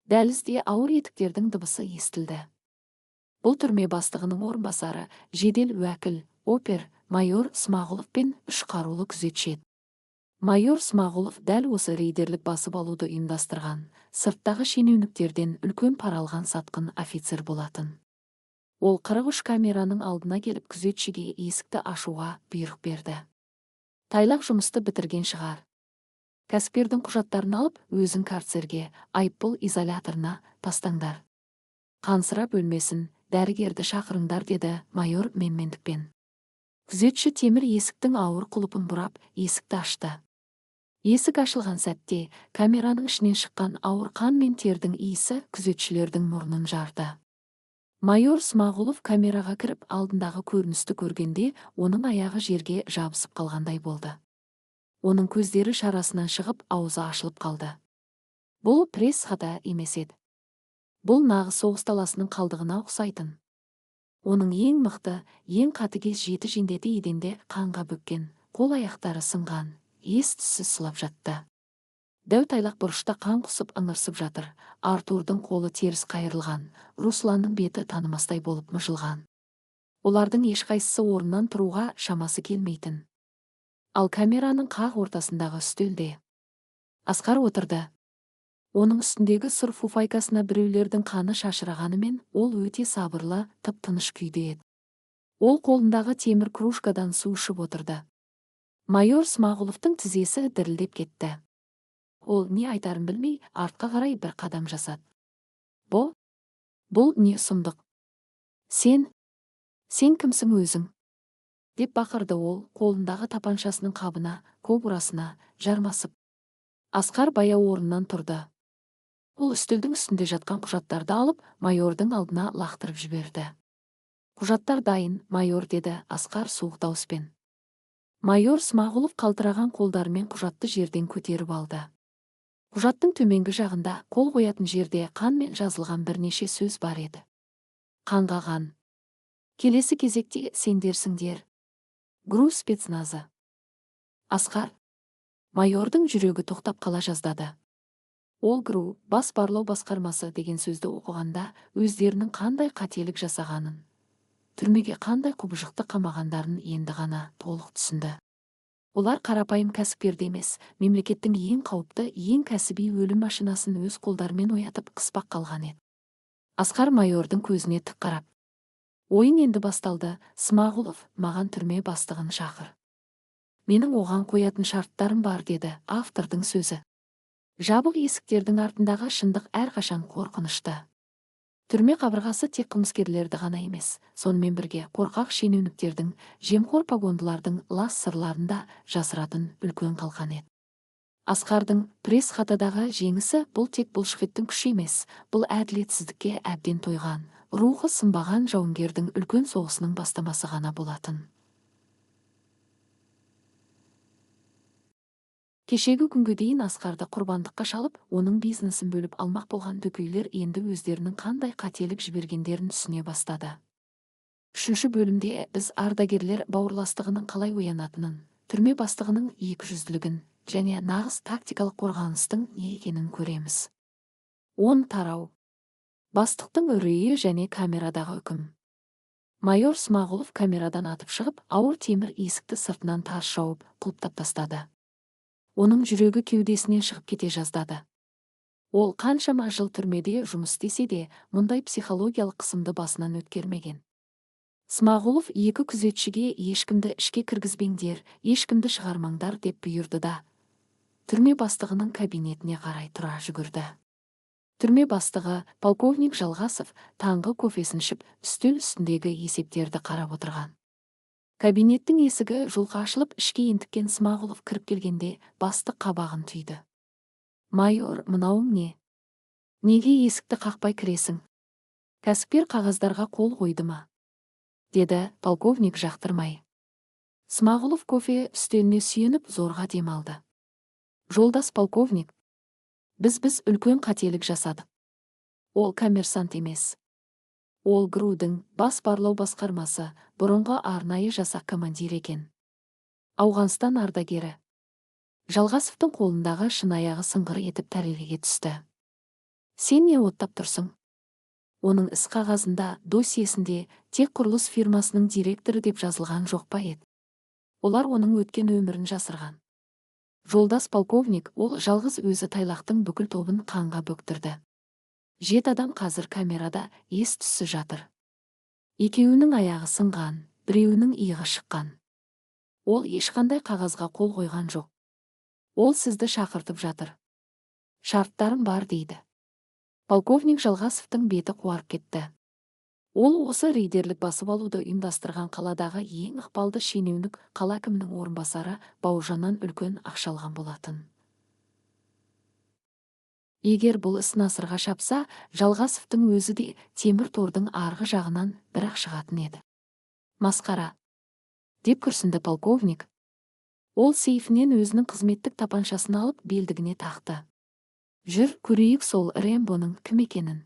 Дәлізде ауыр етіктердің дыбысы естілді. Бұл түрме бастығының орынбасары, жедел уәкіл, опер, майор Смағұлов пен 3 қарулы күзетші. Майор Смағұлов дәл осы рейдерлік басып алуды ұйымдастырған, сырттағы шенеуніктерден үлкен пара алған сатқын офицер болатын. Ол 43 камераның алдына келіп күзетшіге есікті ашуға бұйрық берді. Тайлақ жұмысты бітірген шығар. Кәсіпкердің құжаттарын алып, өзін карцерге, айыппұл изоляторына тастаңдар. Қансыра бөлмесін, дәрігерді шақырыңдар, деді майор менмендікпен. Күзетші темір есіктің ауыр құлыпын бұрап, есікті ашты. Есік ашылған сәтте, камераның ішінен шыққан ауыр қан мен тердің иісі күзетшілердің мұрнын жарды. Майор Смағұлов камераға кіріп алдындағы көріністі көргенде, оның аяғы жерге жабысып қалғандай болды. Оның көздері шарасынан шығып, аузы ашылып қалды. Бұл пресс-хата емес еді. Бұл нағыз соғыс даласының қалдығына ұқсайтын. Оның ең мықты, ең қатыгез 7 жендеті еденде қанға бөккен, қол-аяқтары сынған, ес-түссіз сұлап жатты. Дәу тайлақ бұрышта қан құсып ыңырсып жатыр. Артурдың қолы теріс қайырылған, Русланның беті танымастай болып мұжылған. Олардың ешқайсысы орнынан тұруға шамасы келмейтін. Ал камераның қақ ортасындағы үстелде Асқар отырды. Оның үстіндегі сұр фуфайкасына біреулердің қаны шашырағанымен, ол өте сабырлы, тып-тыныш күйде еді. Ол қолындағы темір кружкадан су ішіп отырды. Майор Смағұловтың тізесі дірілдеп кетті. Ол не айтарын білмей, артқа қарай бір қадам жасады. Бұл не сұмдық? Сен кімсің өзің? Деп бақырды ол, қолындағы тапаншасының қабына, кобурасына жармасып. Асқар баяу орнынан тұрды. Ол үстелдің үстінде жатқан құжаттарды алып, майордың алдына лақтырып жіберді. Құжаттар дайын, майор, деді Асқар суық дауыспен. Майор Смағұлов қалтыраған қолдарымен құжатты жерден көтеріп алды. Құжаттың төменгі жағында, қол қоятын жерде қанмен жазылған бірнеше сөз бар еді. Қанға қан. Келесі кезекте сендерсіңдер. ГРУ спецназы. Асқар. Майордың жүрегі тоқтап қала жаздады. Ол ГРУ, бас барлау басқармасы деген сөзді оқығанда, өздерінің қандай қателік жасағанын, түрмеге қандай құбыжықты қамағандарын енді ғана толық түсінді. Олар қарапайым кәсіпкерді емес, мемлекеттің ең қауіпті, ең кәсіби өлім машинасын өз қолдарымен оятып қыспақ қалған еді. Асқар майордың көзіне тік қарап: ойын енді басталды, Смағұлов, маған түрме бастығын шақыр. Менің оған қоятын шарттарым бар, деді автордың сөзі. Жабық есіктердің артындағы шындық әрқашан қорқынышты. Түрме қабырғасы тек қылмыскерлерді ғана емес, сонымен бірге қорқақ шенеуніктердің, жемқор погондылардың лас сырларында жасыратын үлкен қалқан еді. Асқардың пресс-хатадағы жеңісі бұл тек бұлшықеттің күші емес, бұл әділетсіздікке әбден тойған, рухы сынбаған жауынгердің үлкен соғысының бастамасы ғана болатын. Кешегі күнге дейін Асқарды құрбандыққа шалып, оның бизнесін бөліп алмақ болған дөкейлер енді өздерінің қандай қателік жібергендерін түсіне бастады. 3-ші бөлімде біз ардагерлер бауырластығының қалай оянатынын, түрме бастығының екіжүзділігін және нағыз тактикалық қорғаныстың не екенін көреміз. 10 тарау. Бастықтың үрейі және камерадағы үкім. Майор Смағұлов камерадан атып шығып, ауыр темір есікті сыртынан тарс жауып, құлыптап тастады. Оның жүрегі кеудесінен шығып кете жаздады. Ол қаншама жыл түрмеде жұмыс істесе де, мұндай психологиялық қысымды басынан өткермеген. Смағұлов 2 күзетшіге ешкімді ішке кіргізбеңдер, ешкімді шығармаңдар деп бұйырды да, түрме бастығының кабинетіне қарай тұра жүгірді. Түрме бастығы, полковник Жалғасов, таңғы кофесін ішіп, үстел үстіндегі есептерді қарап отырған. Кабинеттің есігі жұлқа ашылып, ішке ентіккен Смағұлов кіріп келгенде бастық қабағын түйді. Майор, мынауың не? Неге есікті қақпай кіресің? Кәсіпкер қағаздарға қол қойды ма? Деді полковник жақтырмай. Смағұлов кофе үстеліне сүйеніп зорға демалды. Жолдас полковник, біз үлкен қателік жасадық. Ол коммерсант емес. Ол ГРУ-дің бас барлау басқармасы, бұрынғы арнайы жасақ командир екен. Ауғанстан ардагері. Жалғасовтың қолындағы шынаяғы сыңғыр етіп тәрелеге түсті. Сен не оттап тұрсың? Оның іс қағазында, досьесінде тек құрылыс фирмасының директоры деп жазылған жоқ па еді? Олар оның өткен өмірін жасырған. Жолдас полковник, ол жалғыз өзі тайлақтың бүкіл тобын қанға бөктірді. 7 адам қазір камерада ес-түссіз жатыр. 2-інің аяғы сынған, 1-інің иығы шыққан. Ол ешқандай қағазға қол қойған жоқ. Ол сізді шақыртып жатыр. Шарттарым бар, дейді. Полковник Жалғасовтың беті қуарып кетті. Ол осы рейдерлік басып алуды ұйымдастырған қаладағы ең ықпалды шенеунік, қала әкімінің орынбасары Бауыржаннан үлкен ақша алған болатын. Егер бұл іс насырға шапса, Жалғасовтың өзі де темір тордың арғы жағынан бір-ақ шығатын еді. Масқара, деп күрсінді полковник. Ол сейфінен өзінің қызметтік тапаншасын алып белдігіне тақты. Жүр, көрейік сол Рэмбоның кім екенін.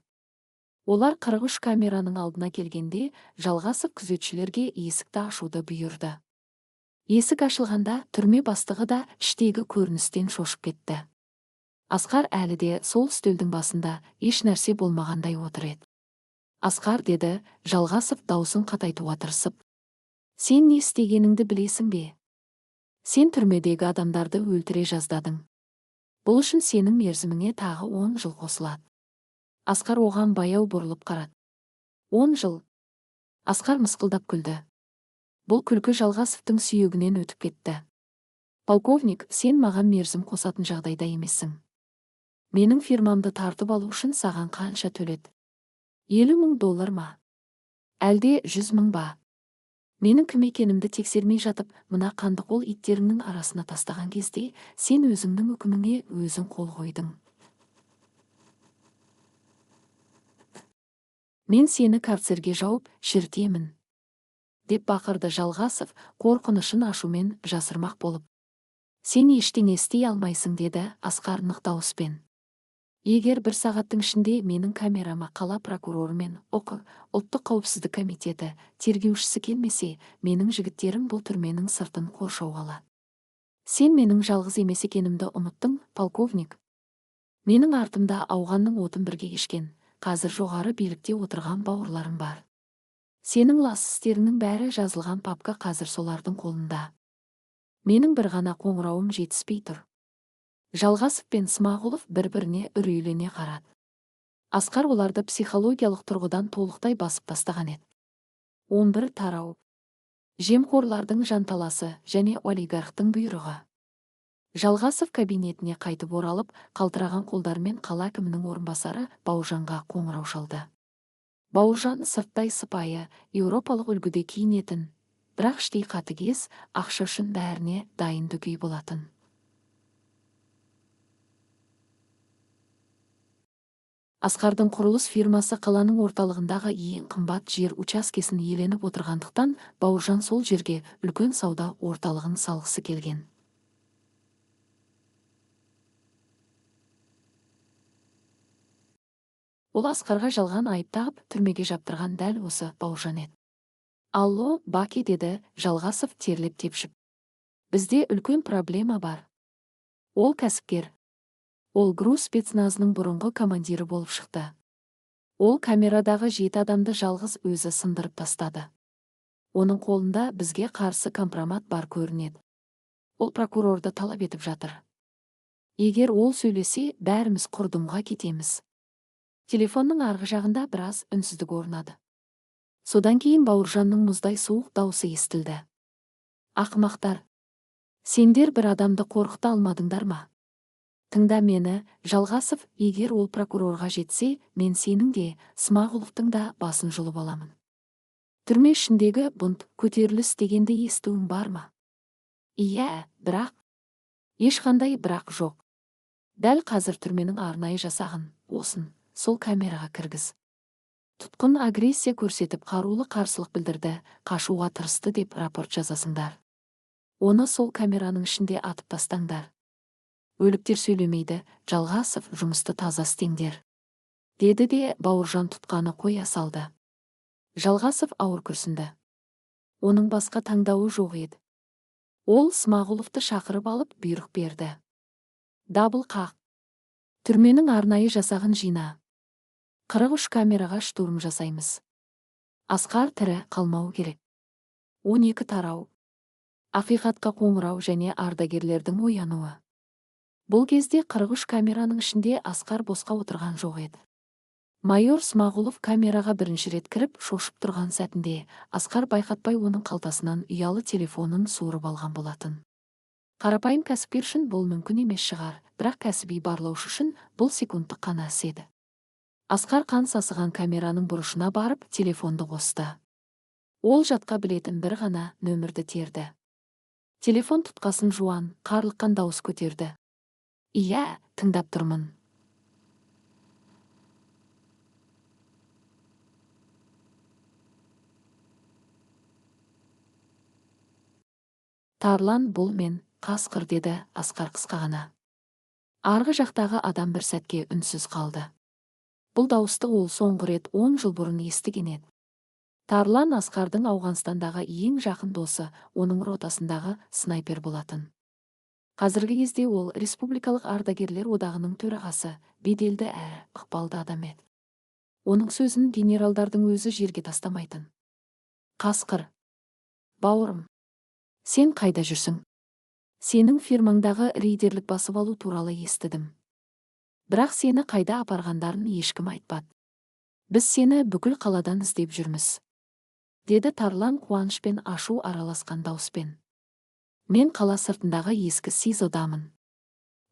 Олар 43 камераның алдына келгенде, Жалғасов күзетшілерге есікті ашуды бұйырды. Есік ашылғанда түрме бастығы да іштегі көріністен шошып кетті. Асқар әлі де сол үстелдің басында еш нәрсе болмағандай отыр еді. Асқар, деді Жалғасов даусын қатайтуға тырысып. Сен не істегеніңді білесің бе? Сен түрмедегі адамдарды өлтіре жаздадың. Бұл үшін сенің мерзіміңе тағы 10 жыл қосылады. Асқар оған баяу бұрылып қарады. 10 жыл. Асқар мысқылдап күлді. Бұл күлкі Жалғасовтың сүйегінен өтіп кетті. Полковник, сен маған мерзім қосатын жағдайда емессің. Менің фирмамды тартып алу үшін саған қанша төледі? 50 000 доллар ма? Әлде 100 000 ба? Менің кім екенімді тексермей жатып, мына қандықол иттеріңнің арасына тастаған кезде, сен өзіңнің үкіміңе өзің қол қойдың. Мен сені карцерге жауып шірітемін, деп бақырды Жалғасов, қорқынышын ашумен жасырмақ болып. Сен ештеңе істей алмайсың, деді Асқар нық дауыспен. Егер 1 сағаттың ішінде менің камерама қала прокуроры мен ұлттық қауіпсіздік комитеті тергеушісі келмесе, менің жігіттерім бұл түрменің сыртын қоршауға алады. Сен менің жалғыз емес екенімді ұмыттың, полковник. Менің артымда ауғанның отын бірге кешкен, қазір жоғары билікте отырған бауырларым бар. Сенің лас істеріңнің бәрі жазылған папка қазір солардың қолында. Менің бір ғана қоңырауым жетіспей тұр. Жалғасов пен Смағұлов бір-біріне үрейлене қарады. Асқар оларды психологиялық тұрғыдан толықтай басып тастаған еді. 11 тарау. Жемқорлардың жанталасы және олигархтың бұйрығы. Жалғасов кабинетіне қайтып оралып, қалтыраған қолдармен қала әкімінің орынбасары Бауыржанға қоңырау шалды. Бауыржан сырттай сыпайы, еуропалық үлгіде киінетін, бірақ іштей қатыгез, ақша үшін бәріне дайын дүкей болатын. Асқардың құрылыс фирмасы қаланың орталығындағы ең қымбат жер учаскесін иеленіп отырғандықтан, Бауыржан сол жерге үлкен сауда орталығын салғысы келген. Ол Асқарға жалған айып тағып, түрмеге жаптырған дәл осы Бауыржан еді. Алло, Баки, деді Жалғасов терлеп тепшіп. Бізде үлкен проблема бар. Ол кәсіпкер. Ол груз спецназының бұрынғы командирі болып шықты. Ол камерадағы 7 адамды жалғыз өзі сындырып тастады. Оның қолында бізге қарсы компромат бар көрінеді. Ол прокурорды талап етіп жатыр. Егер ол сөйлесе, бәріміз құрдымға кетеміз. Телефонның арғы жағында біраз үнсіздік орнады. Содан кейін Бауыржанның мұздай суық даусы естілді. Ақымақтар, сендер бір адамды қорқыта алмадыңдар ма? Тыңда мені, Жалғасов, егер ол прокурорға жетсе, мен сенің де, Смағұловтың да басын жұлып аламын. Түрме ішіндегі бунт, көтеріліс дегенді естуің бар ма? Иә, бірақ. Ешқандай бірақ жоқ. Дәл қазір түрменің арнайы жасағын, осын, сол камераға кіргіз. Тұтқын агрессия көрсетіп қарулы қарсылық білдірді, қашуға тырысты деп рапорт жазасыңдар. Оны сол камераның ішінде атып тастаңдар. Өліктер сөйлемейді, Жалғасов, жұмысты таза істеңдер. Деді де Бауыржан тұтқаны қоя салды. Жалғасов ауыр күрсінді. Оның басқа таңдауы жоқ еді. Ол Смағұловты шақырып алып бұйрық берді. Дабыл қақ. Түрменің арнайы жасағын жина. 43 камераға штурм жасаймыз. Асқар тірі қалмау керек. 12 тарау. Ақиқатқа қоңырау және ардагерлердің оянуы. Бұл кезде 43 камераның ішінде Асқар босқа отырған жоқ еді. Майор Смағұлов камераға бірінші рет кіріп шошып тұрған сәтінде, Асқар байқатпай оның қалтасынан ұялы телефонын суырып алған болатын. Қарапайым кәсіпкер үшін бұл мүмкін емес шығар, бірақ кәсіби барлаушы үшін бұл секундтық қана іс еді. Асқар қан сасыған камераның бұрышына барып телефонды қосты. Ол жатқа білетін бір ғана нөмірді терді. Телефон тұтқасын жуан, қарлыққан дауыс көтерді. Иә, тыңдап тұрмын. Тарлан, бұл мен, қасқыр, деді Асқар қысқа ғана. Арғы жақтағы адам бір сәтке үнсіз қалды. Бұл дауысты ол соңғы рет 10 жыл бұрын естіген еді. Тарлан Асқардың Ауғанстандағы ең жақын досы, оның ротасындағы снайпер болатын. Қазіргі кезде ол Республикалық ардагерлер одағының төрағасы, беделді әрі ықпалды адам еді. Оның сөзін генералдардың өзі жерге тастамайтын. Қасқыр, бауырым, сен қайда жүрсің? Сенің фирмаңдағы рейдерлік басып алу туралы естідім. Бірақ сені қайда апарғандарын ешкім айтпады. Біз сені бүкіл қаладан іздеп жүрміз, деді Тарлан қуаныш пен ашу араласқан дауыспен. Мен қала сыртындағы ескі СИЗО-дамын.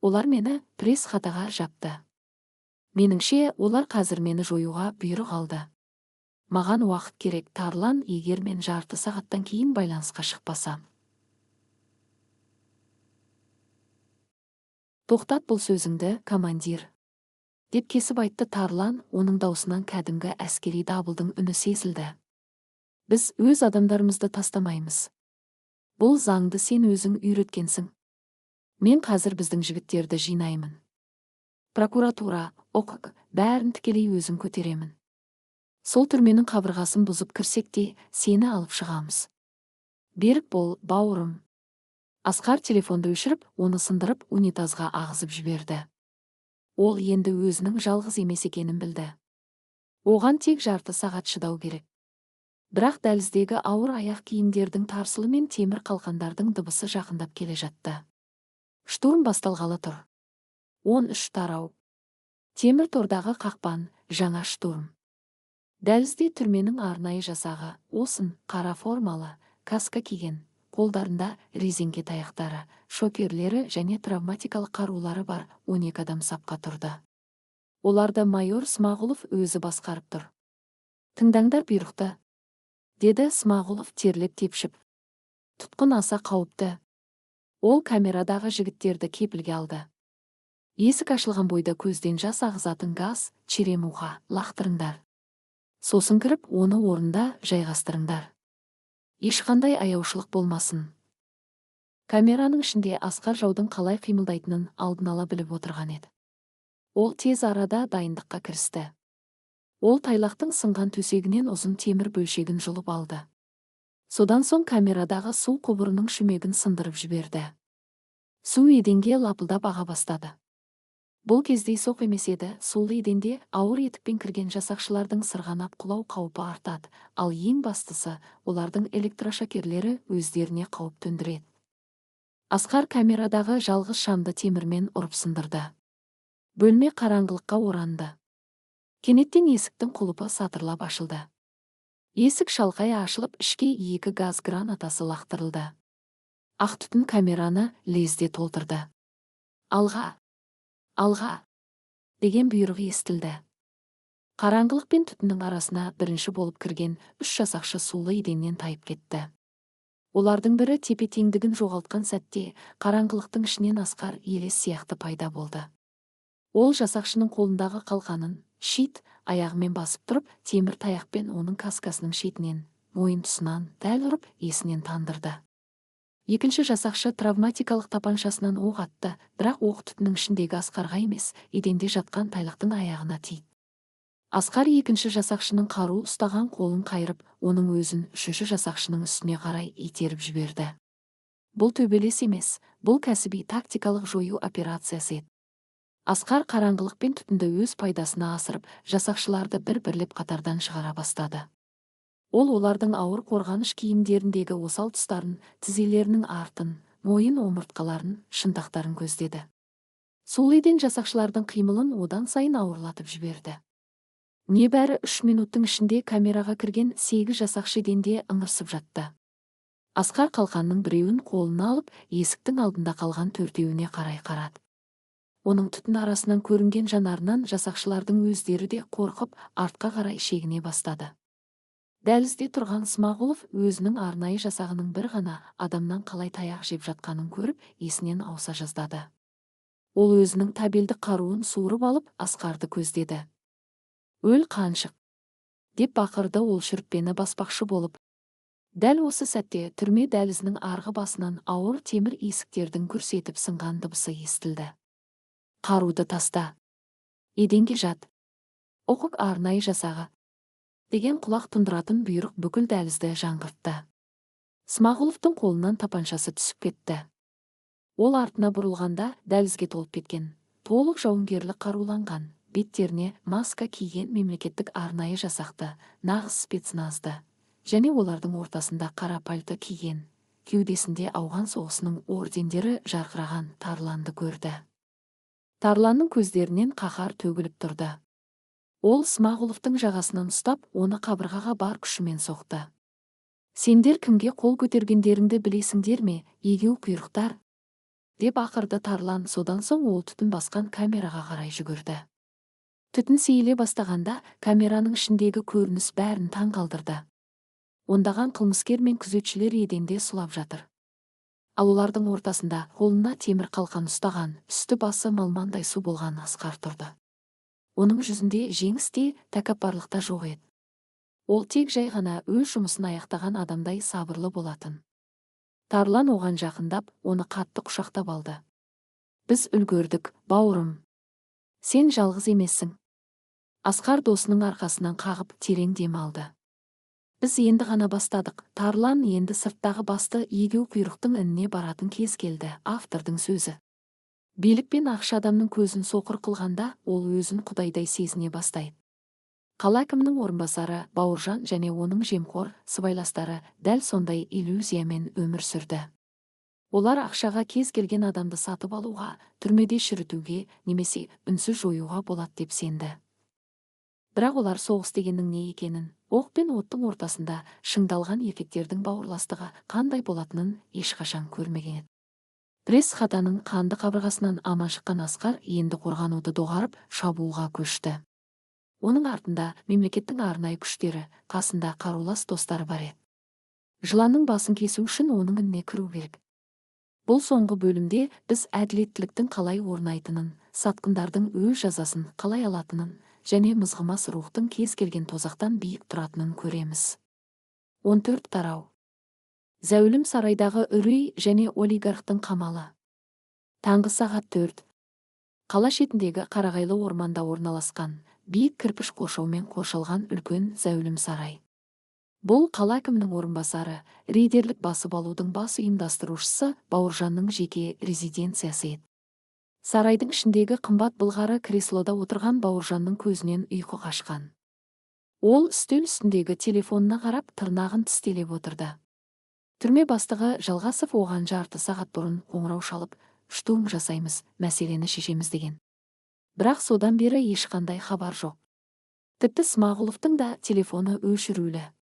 Олар мені пресс-хатаға жапты. Меніңше, олар қазір мені жоюға бұйрық алды. Маған уақыт керек, Тарлан, егер мен жарты сағаттан кейін байланысқа шықпасам. Тоқтат бұл сөзіңді, командир, деп кесіп айтты Тарлан, оның даусынан кәдімгі әскери дабылдың үні сезілді. Біз өз адамдарымызды тастамаймыз. Бұл заңды сен өзің үйреткенсің. Мен қазір біздің жігіттерді жинаймын. Прокуратура, ОК, бәрін тікелей өзім көтеремін. Сол түрменің қабырғасын бұзып кірсек те, сені алып шығамыз. Берік бол, бауырым. Асқар телефонды өшіріп, оны сындырып, унитазға ағызып жіберді. Ол енді өзінің жалғыз емес екенін білді. Оған тек жарты сағат шыдау керек. Бірақ дәліздегі ауыр аяқ киімдердің тарсылы мен темір қалқандардың дыбысы жақындап келе жатты. Штурм басталғалы тұр. 13 тарау. Темір тордағы қақпан, жаңа штурм. Дәлізде түрменің арнайы жасағы, осын, қара формалы, каска киген, қолдарында резеңке таяқтары, шокерлері және травматикалық қарулары бар 12 адам сапқа тұрды. Оларды майор Смағұлов өзі басқарып тұр. Тыңдаңдар бұйрықты, деді Смағұлов терлеп тепшіп. Тұтқын аса қауіпті. Ол камерадағы жігіттерді кепілге алды. Есік ашылған бойда көзден жас ағызатын газ, черемуха, лақтырыңдар. Сосын кіріп, оны орында жайғастырыңдар. Ешқандай аяушылық болмасын. Камераның ішінде Асқар жаудың қалай қимылдайтынын алдын ала біліп отырған еді. Ол тез арада дайындыққа кірісті. Ол тайлақтың сынған төсегінен ұзын темір бөлшегін жұлып алды. Содан соң камерадағы су құбырының шүмегін сындырып жіберді. Су еденге лапылдап аға бастады. Бұл кездейсоқ емес еді, сол еденде ауыр етікпен кірген жасақшылардың сырғанап құлау қаупі артады, ал ең бастысы, олардың электрошокерлері өздеріне қауіп төндіреді. Асқар камерадағы жалғыз шамды темірмен ұрып сындырды. Бөлме қараңғылыққа оранды. Кенеттен есіктің құлыпы сатырлап ашылды. Есік шалқай ашылып, ішке 2 газ гранатасы лақтырылды. Ақ түтін камераны лезде толтырды. Алға! Алға! Деген бұйрық естілді. Қараңғылық пен түтіннің арасына бірінші болып кірген 3 жасақшы сулы еденнен тайып кетті. Олардың бірі тепе-теңдігін жоғалтқан сәтте қараңғылықтың ішінен Асқар елес сияқты пайда болды. Ол жасақшының қолындағы қалқанын, шит, аяғымен басып тұрып, темір таяқпен оның каскасының шетінен, мойын тұсынан дәл ұрып, есінен тандырды. Екінші жасақшы травматикалық тапаншасынан оқ атты, бірақ оқ түтіннің ішіндегі Асқарға емес, еденде жатқан тайлақтың аяғына тиді. Асқар екінші жасақшының қару ұстаған қолын қайырып, оның өзін үшінші жасақшының үстіне қарай итеріп жіберді. Бұл төбелес емес, бұл кәсіби тактикалық жою операциясы еді. Асқар қараңғылық пен түтінді өз пайдасына асырып, жасақшыларды бір-бірлеп қатардан шығара бастады. Ол олардың ауыр қорғаныш киімдеріндегі осал тұстарын, тізелерінің артын, мойын омыртқаларын, шынтақтарын көздеді. Сол еден жасақшылардың қимылын одан сайын ауырлатып жіберді. Небәрі 3 минуттың ішінде камераға кірген 8 жасақшы еденде ыңырсып жатты. Асқар қалқанның біреуін қолына алып, есіктің алдында қалған 4-еуіне қарай қарады. Оның түтін арасынан көрінген жанарынан жасақшылардың өздері де қорқып, артқа қарай шегіне бастады. Дәлізде тұрған Смағұлов өзінің арнайы жасағының бір ғана адамнан қалай таяқ жеп жатқанын көріп, есінен ауса жаздады. Ол өзінің табелдік қаруын суырып алып, Асқарды көздеді. Өл, қаншық! Деп бақырды ол шүріппені баспақшы болып. Дәл осы сәтте түрме дәлізінің арғы басынан ауыр темір есіктердің гүрс етіп сынған дыбысы естілді. Қаруды таста. Еденге жат. Оқып арнайы жасағы. Деген құлақ тұндыратын бұйрық бүкіл дәлізді жаңғыртты. Смағұловтың қолынан тапаншасы түсіп кетті. Ол артына бұрылғанда дәлізге толып кеткен. Толық жауынгерлік қаруланған, беттеріне маска киген мемлекеттік арнайы жасақты, нағыз спецназды. Және олардың ортасында қара пальто киген, кеудесінде ауған соғысының ордендері жарқыраған Тарланды көрді. Тарланның көздерінен қаһар төгіліп тұрды. Ол Смағұловтың жағасынан ұстап, оны қабырғаға бар күшімен соқты. Сендер кімге қол көтергендеріңді білесіңдер ме, егеу құйрықтар? Деп ақырды Тарлан. Содан соң ол түтін басқан камераға қарай жүгірді. Түтін сейіле бастағанда камераның ішіндегі көрініс бәрін таң қалдырды. Ондаған қылмыскер мен күзетшілер еденде сұлап жатыр. Ал олардың ортасында қолына темір қалқан ұстаған, үсті басы малмандай су болған Асқар тұрды. Оның жүзінде жеңіс те, тәкаппарлық та жоқ еді. Ол тек жай ғана өз жұмысын аяқтаған адамдай сабырлы болатын. Тарлан оған жақындап, оны қатты құшақтап алды. Біз үлгердік, бауырым. Сен жалғыз емессің. Асқар досының арқасынан қағып терең дем алды. Біз енді ғана бастадық. Тарлан енді сырттағы басты егеу құйрықтың ініне баратын кез келді. Автордың сөзі. Билік пен ақша адамның көзін соқыр қылғанда, ол өзін құдайдай сезіне бастайды. Қала әкімінің орынбасары Бауыржан және оның жемқор сыбайластары дәл сондай иллюзиямен өмір сүрді. Олар ақшаға кез келген адамды сатып алуға, түрмеде шірітуге, немесе үнсіз жоюға болады деп сенді. Бірақ олар соғыс дегеннің не екенін, оқ пен оттың ортасында шыңдалған еркектердің бауырластығы қандай болатынын ешқашан көрмеген еді. Пресс-хатаның қанды қабырғасынан аман шыққан Асқар енді қорғануды доғарып шабуылға көшті. Оның артында мемлекеттің арнайы күштері, қасында қарулас достары бар еді. Жыланның басын кесу үшін оның ініне кіру керек. Бұл соңғы бөлімде біз әділеттіліктің қалай орнайтынын, сатқындардың өз жазасын қалай алатынын және мызғымас рухтың кез келген тозақтан биік тұратынын көреміз. 14 тарау. Зәулім сарайдағы үрей және олигархтың қамалы. Таңғы сағат 4. Қала шетіндегі қарағайлы орманда орналасқан, биік кірпіш қоршаумен қоршалған үлкен зәулім сарай. Бұл қала әкімінің орынбасары, рейдерлік басып алудың бас ұйымдастырушысы Бауыржанның жеке резиденциясы еді. Сарайдың ішіндегі қымбат былғары креслода отырған Бауыржанның көзінен ұйқы қашқан. Ол үстел үстіндегі телефонына қарап тырнағын тістелеп отырды. Түрме бастығы Жалғасов оған жарты сағат бұрын қоңырау шалып, штурм жасаймыз, мәселені шешеміз деген. Бірақ содан бері ешқандай хабар жоқ. Тіпті Смағұловтың да телефоны өшірулі.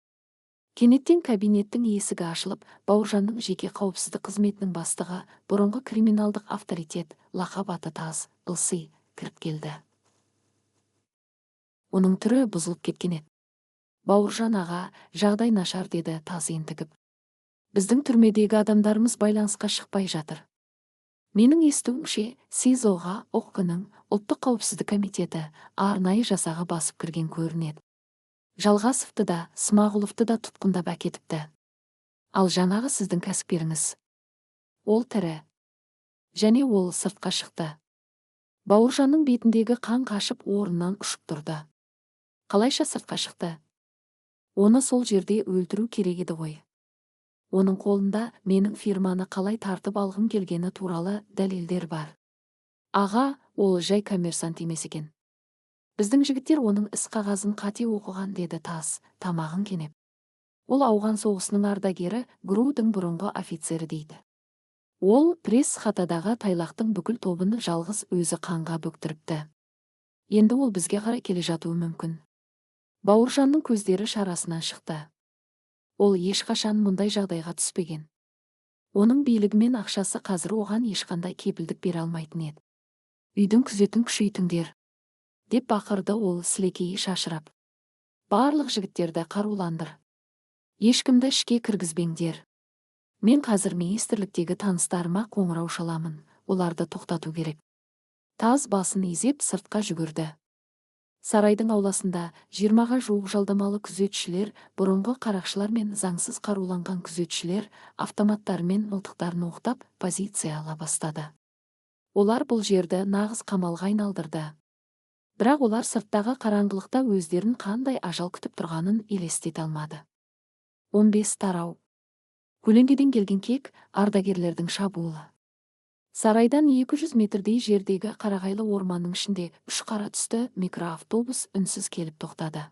Кенеттен кабинеттің есігі ашылып, Бауыржанның жеке қауіпсіздік қызметінің бастығы, бұрынғы криминалдық авторитет, лақап аты Таз, Ылси, кіріп келді. Оның түрі бұзылып кеткен еді. Бауыржан аға, жағдай нашар деді Таз ентігіп. Біздің түрмедегі адамдарымыз байланысқа шықпай жатыр. Менің естуімше, СИЗО-ға ОК-ның ұлттық қауіпсіздік комитеті арнайы жасағы басып кірген көрінеді. Жалғасовты да, Смағұловты да тұтқындап әкетіпті. Ал жаңағы сіздің кәсіпкеріңіз. Ол тірі. Және ол сыртқа шықты. Бауыржанның бетіндегі қан қашып орнынан ұшып тұрды. Қалайша сыртқа шықты? Оны сол жерде өлтіру керек еді ғой. Оның қолында менің фирманы қалай тартып алғым келгені туралы дәлелдер бар. Аға, ол жай коммерсант емес екен. Біздің жігіттер оның іс қағазын қате оқыған, деді Таз, тамағын кенеп. Ол ауған соғысының ардагері, ГРУ-дың бұрынғы офицері дейді. Ол пресс-хатадағы тайлақтың бүкіл тобын жалғыз өзі қанға бөктіріпті. Енді ол бізге қарай келе жатуы мүмкін. Бауыржанның көздері шарасынан шықты. Ол ешқашан мұндай жағдайға түспеген. Оның билігі мен ақшасы қазір оған ешқандай кепілдік бере алмайтын еді. Үйдің күзетін күшейтіңдер, деп бақырды ол сілекейі шашырап. Барлық жігіттерді қаруландыр. Ешкімді ішке кіргізбеңдер. Мен қазір министрліктегі таныстарыма қоңырау шаламын, оларды тоқтату керек. Таз басын изеп сыртқа жүгірді. Сарайдың ауласында 20-ға жуық жалдамалы күзетшілер, бұрынғы қарақшылар мен заңсыз қаруланған күзетшілер автоматтары мен мылтықтарын оқтап позиция ала бастады. Олар бұл жерді нағыз қамалға айналдырды. Бірақ олар сырттағы қараңғылықта өздерін қандай ажал күтіп тұрғанын елестете алмады. 15 тарау. Көлеңкеден келген кек ардагерлердің шабуылы. Сарайдан 200 метрдей жердегі қарағайлы орманның ішінде 3 қара түсті микроавтобус үнсіз келіп тоқтады.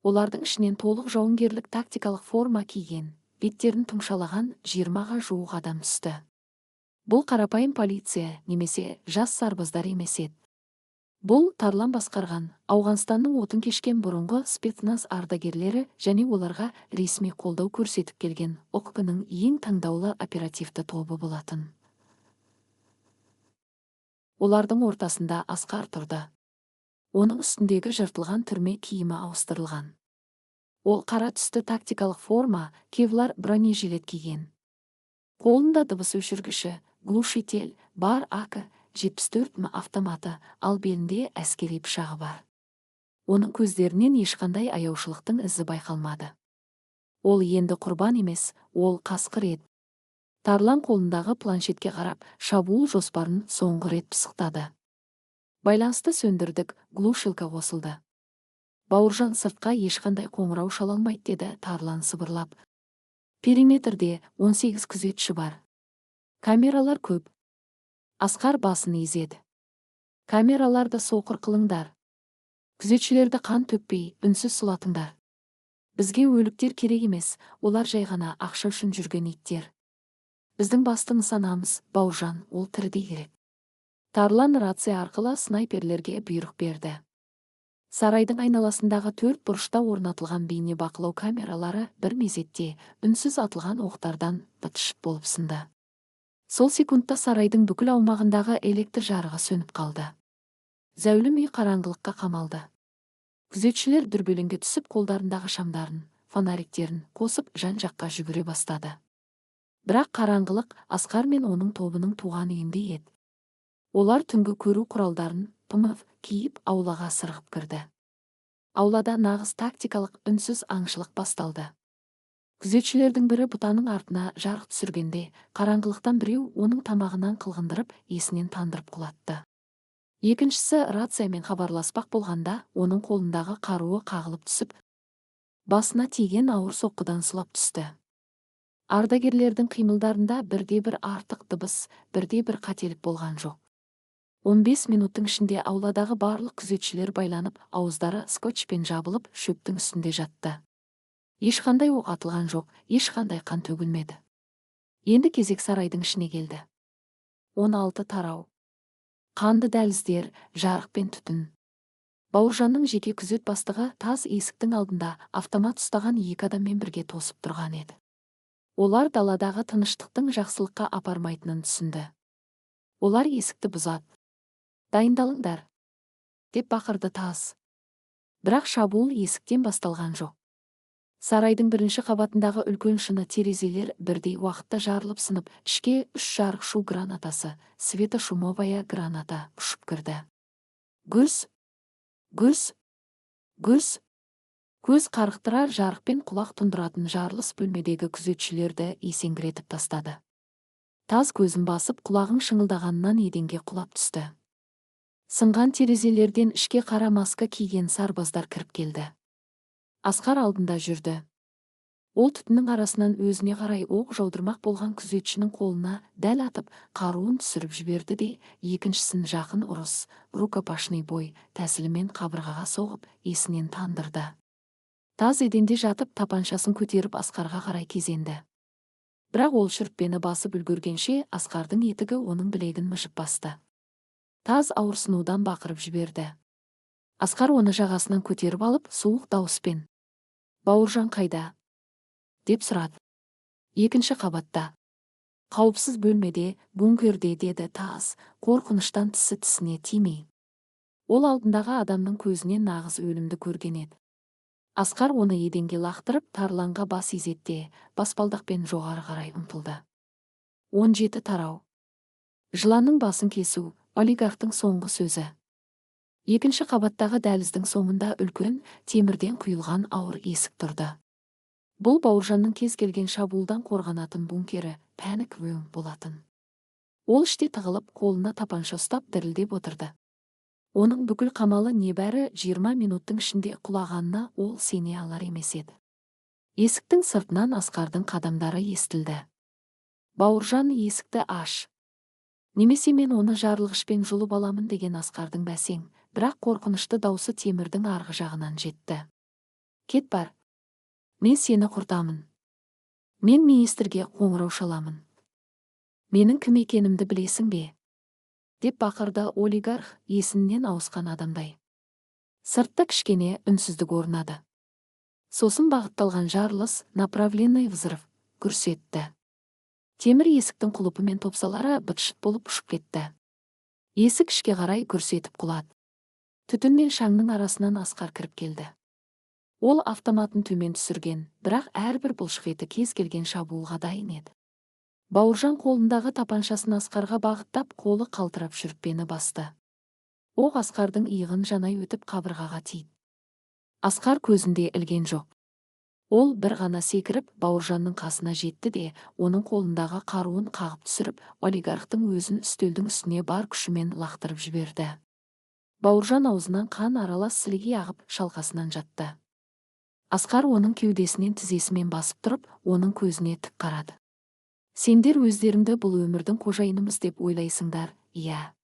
Олардың ішінен толық жауынгерлік тактикалық форма киген, беттерін тұмшалаған 20-ға жуық адам түсті. Бұл қарапайым полиция немесе жас сарбаздар емес еді. Бұл Тарлан басқарған Ауғанстанның отын кешкен бұрынғы спецназ ардагерлері және оларға ресми қолдау көрсетіп келген ОКП-ның ең таңдаулы оперативті тобы болатын. Олардың ортасында Асқар тұрды. Оның үстіндегі жыртылған түрме киімі ауыстырылған. Ол қара түсті тактикалық форма, кевлар бронежилет киген. Қолында дыбыс өшіргіші, глушитель бар АК-74 автоматы, ал белінде әскери пышағы бар. Оның көздерінен ешқандай аяушылықтың ізі байқалмады. Ол енді құрбан емес, ол қасқыр еді. Тарлан қолындағы планшетке қарап, шабуыл жоспарын соңғы рет пысықтады. Байланысты сөндірдік, глушилка қосылды. Бауыржан сыртқа ешқандай қоңырау шала алмайды деді Тарлан сыбырлап. Периметрде 18 күзетші бар. Камералар көп. Асқар басын изеді. Камераларды соқыр қылыңдар. Күзетшілерді қан төкпей, үнсіз сұлатыңдар. Бізге өліктер керек емес, олар жай ғана ақша үшін жүрген иттер. Біздің басты нысанамыз Бауыржан, ол тірідей керек. Тарлан рация арқылы снайперлерге бұйрық берді. Сарайдың айналасындағы 4 бұрышта орнатылған бейне бақылау камералары бір мезетте үнсіз атылған оқтардан быт-шыт болып сынды. Сол секундта сарайдың бүкіл аумағындағы электр жарығы сөніп қалды. Зәулім үй қараңғылыққа қамалды. Күзетшілер дүрбелеңге түсіп қолдарындағы шамдарын, фонариктерін қосып жан-жаққа жүгіре бастады. Бірақ қараңғылық Асқар мен оның тобының туған үйінде еді. Олар түнгі көру құралдарын ПМФ киіп аулаға сырғып кірді. Аулада нағыз тактикалық үнсіз аңшылық басталды. Күзетшілердің бірі бұтаның артына жарық түсіргенде, қараңғылықтан біреу оның тамағынан қылғындырып, есінен тандырып құлатты. Екіншісі рациямен хабарласпақ болғанда, оның қолындағы қаруы қағылып түсіп, басына тиген ауыр соққыдан сұлап түсті. Ардагерлердің қимылдарында бірде-бір артық дыбыс, бірде-бір қателік болған жоқ. 15 минуттың ішінде ауладағы барлық күзетшілер байланып, ауыздары скотчпен жабылып, шөптің үстінде жатты. Ешқандай оқ атылған жоқ, ешқандай қан төгілмеді. Енді кезек сарайдың ішіне келді. 16 тарау. Қанды дәліздер, жарық пен түтін. Бауыржанның жеке күзет бастығы тас есіктің алдында автомат ұстаған 2 адаммен бірге тосып тұрған еді. Олар даладағы тыныштықтың жақсылыққа апармайтынын түсінді. Олар есікті бұзады. Дайындалыңдар, деп бақырды тас. Бірақ шабуыл есіктен басталған жоқ. Сарайдың бірінші қабатындағы үлкен шыны терезелер бірдей уақытта жарылып сынып, ішке 3 жарық шу гранатасы, светошумовая граната ұшып кірді. Гүрс, гүрс, гүрс. Көз қарықтырар жарық пен құлақ тұндыратын жарылыс бөлмедегі күзетшілерді есеңгіретіп тастады. Таз көзін басып, құлағың шыңылдағаннан еденге құлап түсті. Сынған терезелерден ішке қара маска киген сарбаздар кіріп келді. Асқар алдында жүрді. Ол түтіннің арасынан өзіне қарай оқ жаудырмақ болған күзетшінің қолына дәл атып, қаруын түсіріп жіберді де, екіншісін жақын ұрыс, рукопашный бой тәсілімен қабырғаға соғып, есінен тандырды. Таз еденде жатып, тапаншасын көтеріп Асқарға қарай кезенді. Бірақ ол шүртпені басып үлгергенше, Асқардың етігі оның білегін мыжып басты. Таз ауырсынудан бақырып жіберді. Асқар оны жағасынан көтеріп алып, суық дауыспен: «Бауыржан қайда?» деп сұрады. «Екінші қабатта. Қауіпсіз бөлмеде, бункерде», деді Таз, қорқыныштан тісі-тісіне тимей. Ол алдындағы адамның көзінен нағыз өлімді көрген еді. Асқар оны еденге лақтырып, Тарланға бас изетте, баспалдақпен жоғары қарай ұмтылды. 17 тарау. Жыланның басын кесу, олигархтың соңғы сөзі. Екінші қабаттағы дәліздің соңында үлкен темірден құйылған ауыр есік тұрды. Бұл Бауыржанның кез келген шабуылдан қорғанатын бункері, пәнік рөң болатын. Ол іште тығылып, қолына тапанша ұстап дірілдеп отырды. Оның бүкіл қамалы небәрі 20 минуттың ішінде құлағанына ол сене алар емес еді. Есіктің сыртынан Асқардың қадамдары естілді. Бауыржан, есікті аш. Немесе мен оны жарылғышпен жұлып аламын деген Асқардың бәсең, бірақ қорқынышты даусы темірдің арғы жағынан жетті. Кет бар. Мен сені құртамын. Мен министрге қоңырау шаламын. Менің кім екенімді білесің бе? Деп бақырды олигарх есінен ауысқан адамдай. Сыртта кішкене үнсіздік орнады. Сосын бағытталған жарылыс, направленный взрыв, гүрс етті. Темір есіктің құлыпы мен топсалары быт-шыт болып ұшып кетті. Есік ішке қарай гүрс етіп құлады. Түтін мен шаңның арасынан Асқар кіріп келді. Ол автоматын төмен түсірген, бірақ әрбір бұлшық еті кез келген шабуылға дайын еді. Бауыржан қолындағы тапаншасын Асқарға бағыттап, қолы қалтырап шүріппені басты. Оқ Асқардың иығын жанай өтіп қабырғаға тиді. Асқар көзінде ілген жоқ. Ол бір ғана секіріп Бауыржанның қасына жетті де, оның қолындағы қаруын қағып түсіріп, олигархтың өзін үстелдің үстіне бар күшімен лақтырып жіберді. Бауыржан аузынан қан аралас сілегей ағып шалқасынан жатты. Асқар оның кеудесінен тізесімен басып тұрып, оның көзіне тік қарады. Сендер өздеріңді бұл өмірдің қожайынымыз деп ойлайсыңдар, иә,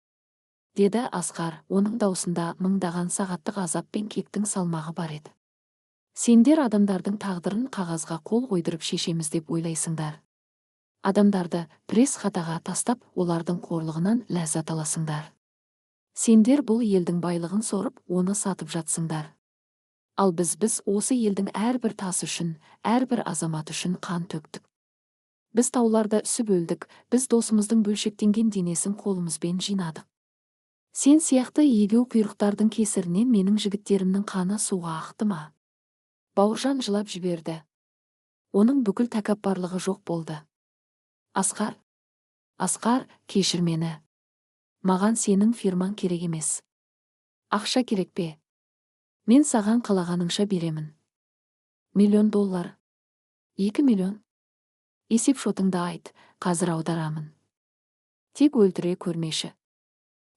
деді Асқар, оның даусында мыңдаған сағаттық азап пен кектің салмағы бар еді. Сендер адамдардың тағдырын қағазға қол қойдырып шешеміз деп ойлайсыңдар. Адамдарды пресс-хатаға тастап, олардың қорлығынан ләззат аласыңдар. Сендер бұл елдің байлығын сорып, оны сатып жатсыңдар. Ал біз осы елдің әрбір тасы үшін, әрбір азамат үшін қан төктік. Біз тауларда үсіп өлдік, біз досымыздың бөлшектенген денесін қолымызбен жинадық. Сен сияқты егеу құйрықтардың кесірінен менің жігіттерімнің қаны суға ақты ма? Бауыржан жылап жіберді. Оның бүкіл тәкаппарлығы жоқ болды. Асқар, кешір мені. Маған сенің фирмаң керек емес. Ақша керек пе? Мен саған қалағаныңша беремін. $1,000,000. 2 миллион. Есеп шотыңды айт, қазір аударамын. Тек өлтіре көрмеші.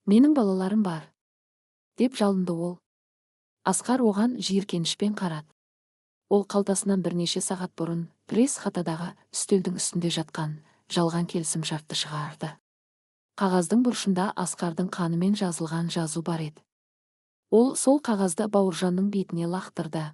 Менің балаларым бар. Деп жалынды ол. Асқар оған жиіркенішпен қарады. Ол қалтасынан бірнеше сағат бұрын пресс-хатадағы үстелдің үстінде жатқан жалған келісімшартты шығарды. Қағаздың бұрышында Асқардың қанымен жазылған жазу бар еді. Ол сол қағазды Бауыржанның бетіне лақтырды.